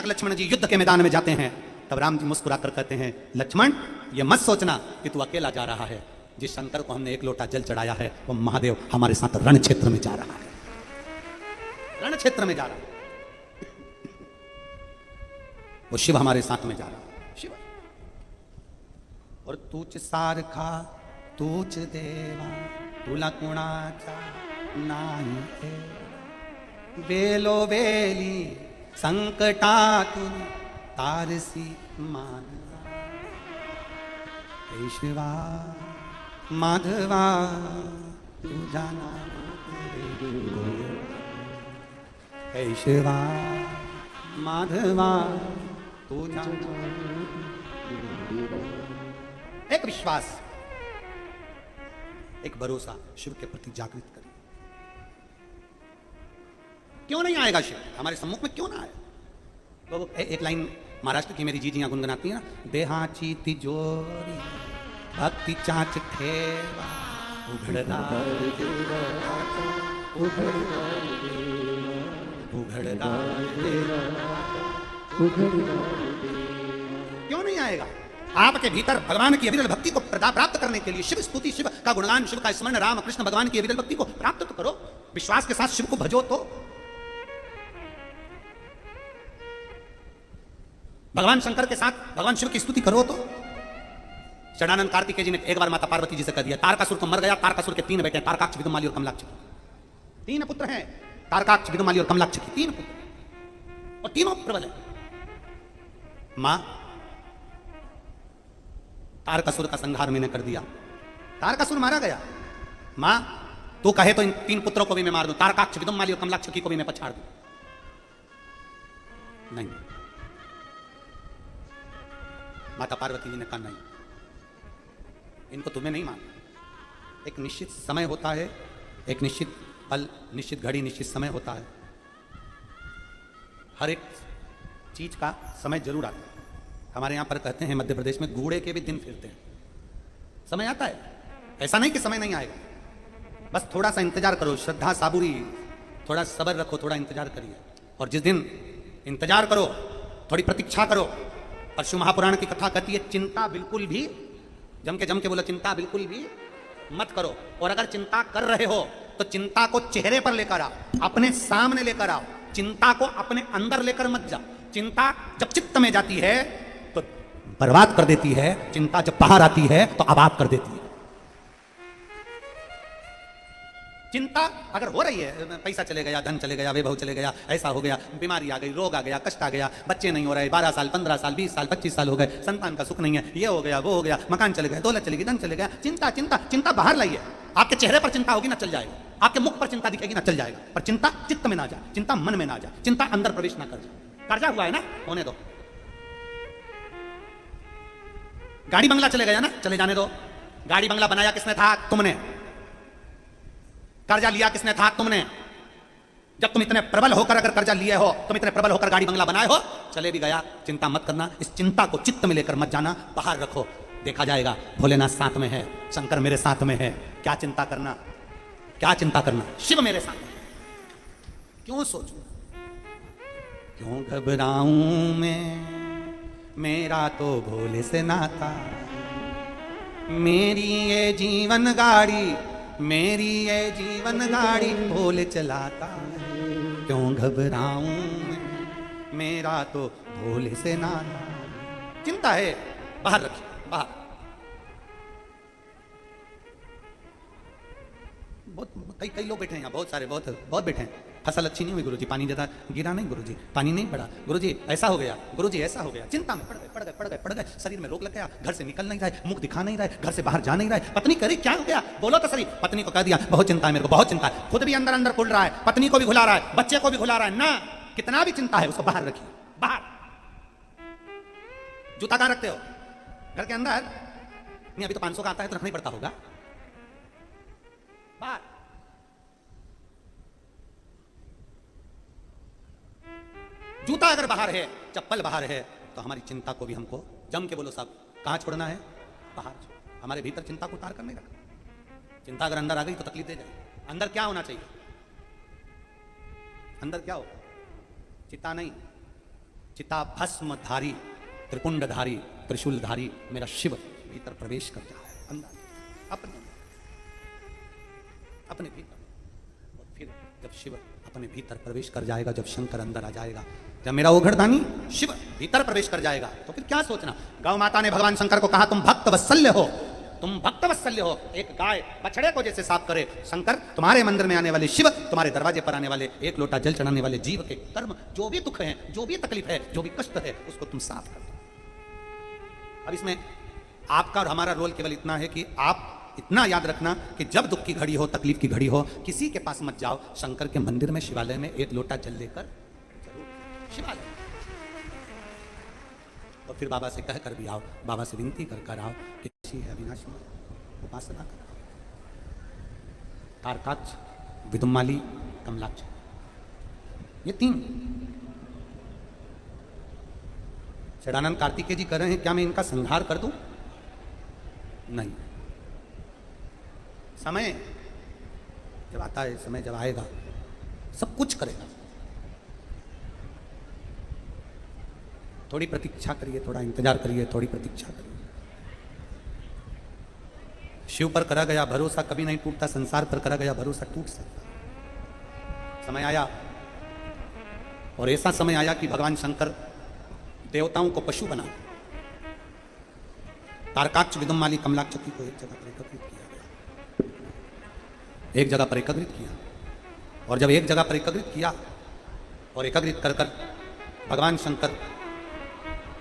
A: लक्ष्मण जी युद्ध के मैदान में जाते हैं, तब राम जी मुस्कुरा कर कहते हैं, लक्ष्मण ये मत सोचना कि तू अकेला जा रहा है। जिस शंकर को हमने एक लोटा जल चढ़ाया है, वो महादेव हमारे साथ रण क्षेत्र में जा रहा है, रण क्षेत्र में जा रहा है। वो शिव हमारे साथ में जा रहा है, शिव। और तूच सारखा तूच देवा, तुला कुणाचा नाही है, बेलो बेली संकटातून तारसी मान, हे शिवा माधवा तुझा नाम, हे शिवा माधवा तुझा नाम। एक विश्वास, एक भरोसा शिव के प्रति जागृत करें। क्यों नहीं आएगा शिव हमारे सम्मुख में? क्यों ना आए? तो एक लाइन महाराष्ट्र की मेरी जीजियां गुनगुनाती है ना, देहाची तिजोरी भक्ति चाच ठेवा, उघड़दा क्यों नहीं आएगा? आपके भीतर भगवान की अविरल भक्ति को प्राप्त करने के लिए शिव स्तुति, शिव का गुणगान, शिव का स्मरण, राम कृष्ण भगवान की अविरल भक्ति को प्राप्त तो करो। विश्वास के साथ शिव को भजो, तो भगवान शंकर के साथ भगवान शिव की स्तुति करो। तो षडानंद कार्तिकेय जी ने एक बार माता पार्वती जी से कह दिया, तारकासुर तो मर गया, तारकासुर के 3 बेटे, तारकाक्ष, विदुमाली और कमलाक्ष। 3 पुत्र हैं, तारकाक्ष, विदुमाली और कमलाक्ष की 3 पुत्र, और तीनों प्रबल है। मां, तारकासुर का संहार मैंने कर दिया, तारकासुर मारा गया। मां तू कहे तो इन 3 पुत्रों को भी मैं मार दूं, तारकाक्ष, विदुमाली और कमलाक्ष को भी मैं पछाड़ दूं। नहीं, माता पार्वती जी ने कहा नहीं, इनको तुम्हें नहीं मानना। एक निश्चित समय होता है, एक निश्चित पल, निश्चित घड़ी, निश्चित समय होता है। हर एक चीज का समय जरूर आता है। हमारे यहां पर कहते हैं मध्य प्रदेश में घोड़े के भी दिन फिरते हैं, समय आता है। ऐसा नहीं कि समय नहीं आएगा, बस थोड़ा सा इंतजार करो, श्रद्धा साबुरी, थोड़ा सब्र रखो, थोड़ा इंतजार करिए। और जिस दिन इंतजार करो, थोड़ी प्रतीक्षा करो। और शिव महापुराण की कथा कहती है, चिंता बिल्कुल भी, जम के बोलो, चिंता बिल्कुल भी मत करो। और अगर चिंता कर रहे हो तो चिंता को चेहरे पर लेकर आओ, अपने सामने लेकर आओ, चिंता को अपने अंदर लेकर मत जाओ। चिंता जब चित्त में जाती है तो बर्बाद कर देती है, चिंता जब बाहर आती है तो आबाद कर देती है। चिंता अगर हो रही है, पैसा चले गया, धन चले गया, वैभव चले गया, ऐसा हो गया, बीमारी आ गई, रोग आ गया, कष्ट आ गया, बच्चे नहीं हो रहे, 12 साल 15 साल 20 साल 25 साल हो गए, संतान का सुख नहीं है, ये हो गया, वो हो गया, मकान चले गए, दौलत चली गई, धन चले गया, चिंता चिंता चिंता बाहर लाइए। आपके चेहरे पर चिंता होगी ना चल जाएगा, आपके मुख पर चिंता दिखेगी ना चल जाएगा, पर चिंता चित्त में ना जाए, चिंता मन में ना जाए, चिंता अंदर प्रवेश ना कर जाए। कर्जा हुआ है ना, होने दो। गाड़ी बंगला चले गया ना, चले जाने दो। गाड़ी बंगला बनाया किसने था? तुमने। कर्जा लिया किसने था? तुमने। जब तुम इतने प्रबल होकर अगर कर्जा लिए हो, तुम इतने प्रबल होकर गाड़ी बंगला बनाए हो, चले भी गया, चिंता मत करना। इस चिंता को चित्त में लेकर मत जाना, बाहर रखो, देखा जाएगा। भोलेनाथ साथ में है, शंकर मेरे साथ में है, क्या चिंता करना, क्या चिंता करना, शिव मेरे साथ में। क्यों सोचूं, क्यों घबराऊं मैं, मेरा तो भोले से नाता। मेरी ये जीवन गाड़ी, मेरी ये जीवन गाड़ी भोले चलाता है। क्यों घबराऊं मैं, मेरा तो भोले से नाता। चिंता है बाहर रखिए, बाहर। बहुत कई लोग बैठे हैं यहाँ, बहुत सारे, बहुत बैठे हैं। फसल अच्छी नहीं हुई गुरुजी, पानी ज्यादा गिरा नहीं गुरुजी, पानी नहीं पड़ा गुरुजी, ऐसा हो गया गुरुजी, ऐसा हो गया। चिंता में पड़ गए, शरीर में रोग लग गया, घर से निकल नहीं रहे, मुख दिखा नहीं रहे, घर से बाहर जा नहीं रहे। पत्नी करी क्या हो गया, बोलो तो सही। पत्नी को कह दिया बहुत चिंता है मेरे को, बहुत चिंता है। खुद भी अंदर अंदर कुल रहा है, पत्नी को भी घुला रहा है, बच्चे को भी घुला रहा है ना। कितना भी चिंता है उसको बाहर रखिए, बाहर। जूता कहाँ रखते हो? घर के अंदर नहीं, अभी तो 500 का आता है तो रखना ही पड़ता होगा, बाहर। जूता अगर बाहर है, चप्पल बाहर है, तो हमारी चिंता को भी हमको जम के बोलो साहब, कहां छोड़ना है? बाहर। हमारे भीतर चिंता को उतार कर नहीं रखना। चिंता अगर अंदर आ गई तो तकलीफ दे जाए। अंदर क्या होना चाहिए? अंदर क्या हो? चिता नहीं, चिता भस्मधारी, त्रिपुंडधारी, त्रिशूलधारी मेरा शिव भीतर प्रवेश कर जाए, अंदर अपने भीतर। और फिर जब शिव अपने भीतर प्रवेश कर जाएगा, जब शंकर अंदर आ जाएगा, जब मेरा ओघड़दानी शिव भीतर प्रवेश कर जाएगा, तो फिर क्या सोचना। गौ माता ने भगवान शंकर को कहा तुम भक्त वत्सल्य हो, तुम भक्त वत्सल्य हो। एक गाय बछड़े को जैसे साफ करे शंकर, तुम्हारे मंदिर में आने वाले शिव, तुम्हारे दरवाजे पर आने वाले, एक लोटा जल चढ़ाने वाले जीव के कर्म, जो भी दुख है, जो भी तकलीफ है, जो भी कष्ट है, उसको तुम साफ कर दो। अब इसमें आपका और हमारा रोल केवल इतना है कि आप इतना याद रखना कि जब दुख की घड़ी हो, तकलीफ की घड़ी हो, किसी के पास मत जाओ, शंकर के मंदिर में, शिवालय में एक लोटा जल लेकर जरूर शिवालय, और फिर बाबा से कह कर भी आओ, बाबा से विनती कर आओ कि ऐसी है अविनाशी उपासना कर। तारकाक्ष, विदुम्माली, कमलाक्ष, ये 3। षडानंद कार्तिकेय जी कर रहे हैं, क्या मैं इनका संहार कर दूं? नहीं। समय जब आता है, समय जब आएगा, सब कुछ करेगा। थोड़ी प्रतीक्षा करिए, थोड़ा इंतजार करिए, थोड़ी प्रतीक्षा करिए। शिव पर करा गया भरोसा कभी नहीं टूटता, संसार पर करा गया भरोसा टूट सकता। समय आया, और ऐसा समय आया कि भगवान शंकर देवताओं को पशु बना, तारकाक्ष, विदुम्माली, कमलाक्ष को एक जगह पर एकत्रित किया गया, एक जगह पर एकत्रित किया। और जब एक जगह पर एकत्रित किया और एकत्रित कर कर भगवान शंकर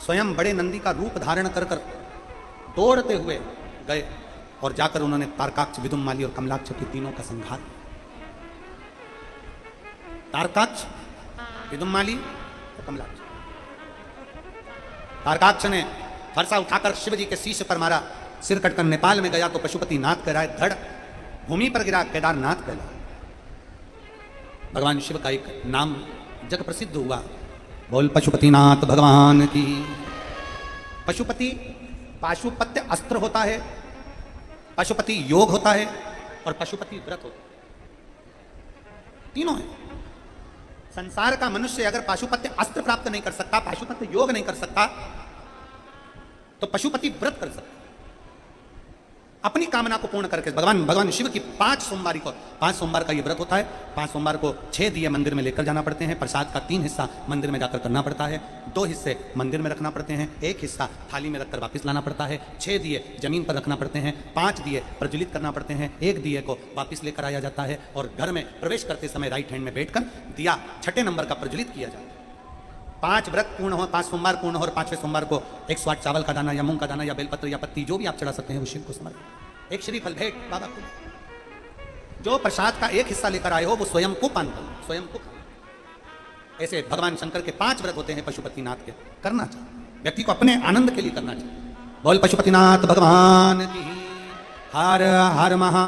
A: स्वयं बड़े नंदी का रूप धारण कर कर दौड़ते हुए गए, और जाकर उन्होंने तारकाक्ष, विदुम्माली और कमलाक्ष की तीनों का संहार। तारकाक्ष, विदुम्माली और कमलाक्ष। तारकाक्ष ने फरसा उठाकर शिव जी के शीश पर मारा, सिर कटकर नेपाल में गया तो पशुपति नाथ कहलाए, धड़ भूमि पर गिरा केदारनाथ कहलाए। भगवान शिव का एक नाम जग प्रसिद्ध हुआ, बोल पशुपतिनाथ भगवान की। पशुपति, पाशुपत्य अस्त्र होता है, पशुपति योग होता है, और पशुपति व्रत होता है, तीनों है। संसार का मनुष्य अगर पाशुपत्य अस्त्र प्राप्त नहीं कर सकता, पाशुपत्य योग नहीं कर सकता, तो पशुपति व्रत कर सकता। अपनी कामना को पूर्ण करके भगवान शिव की 5 सोमवारी को, 5 सोमवार का ये व्रत होता है। 5 सोमवार को 6 दिए मंदिर में लेकर जाना पड़ते हैं। प्रसाद का 3 हिस्सा मंदिर में जाकर करना पड़ता है, 2 हिस्से मंदिर में रखना पड़ते हैं, 1 हिस्सा थाली में रखकर वापस लाना पड़ता है, 6 दिए जमीन पर रखना पड़ते हैं, 5 दिए प्रज्वलित करना पड़ते हैं, 1 दिए को वापस लेकर आया जाता है और घर में प्रवेश करते समय राइट हैंड में बैठकर दिया 6ठे नंबर का प्रज्वलित किया जाता है। 5 व्रत पूर्ण हो, 5 सोमवार पूर्ण हो और 5वें सोमवार को 108 चावल का दाना या मूंग का दाना या बेलपत्र या पत्ती जो भी आप चढ़ा सकते हैं वो शिव को समर्पित, एक श्रीफल भेंट बाबा को। जो प्रसाद का 1 हिस्सा लेकर आए हो वो स्वयं को पान करो, स्वयं को। ऐसे भगवान शंकर के 5 व्रत होते हैं पशुपतिनाथ के, करना चाहिए व्यक्ति को, अपने आनंद के लिए करना चाहिए। बोल पशुपतिनाथ भगवान की हर हर महा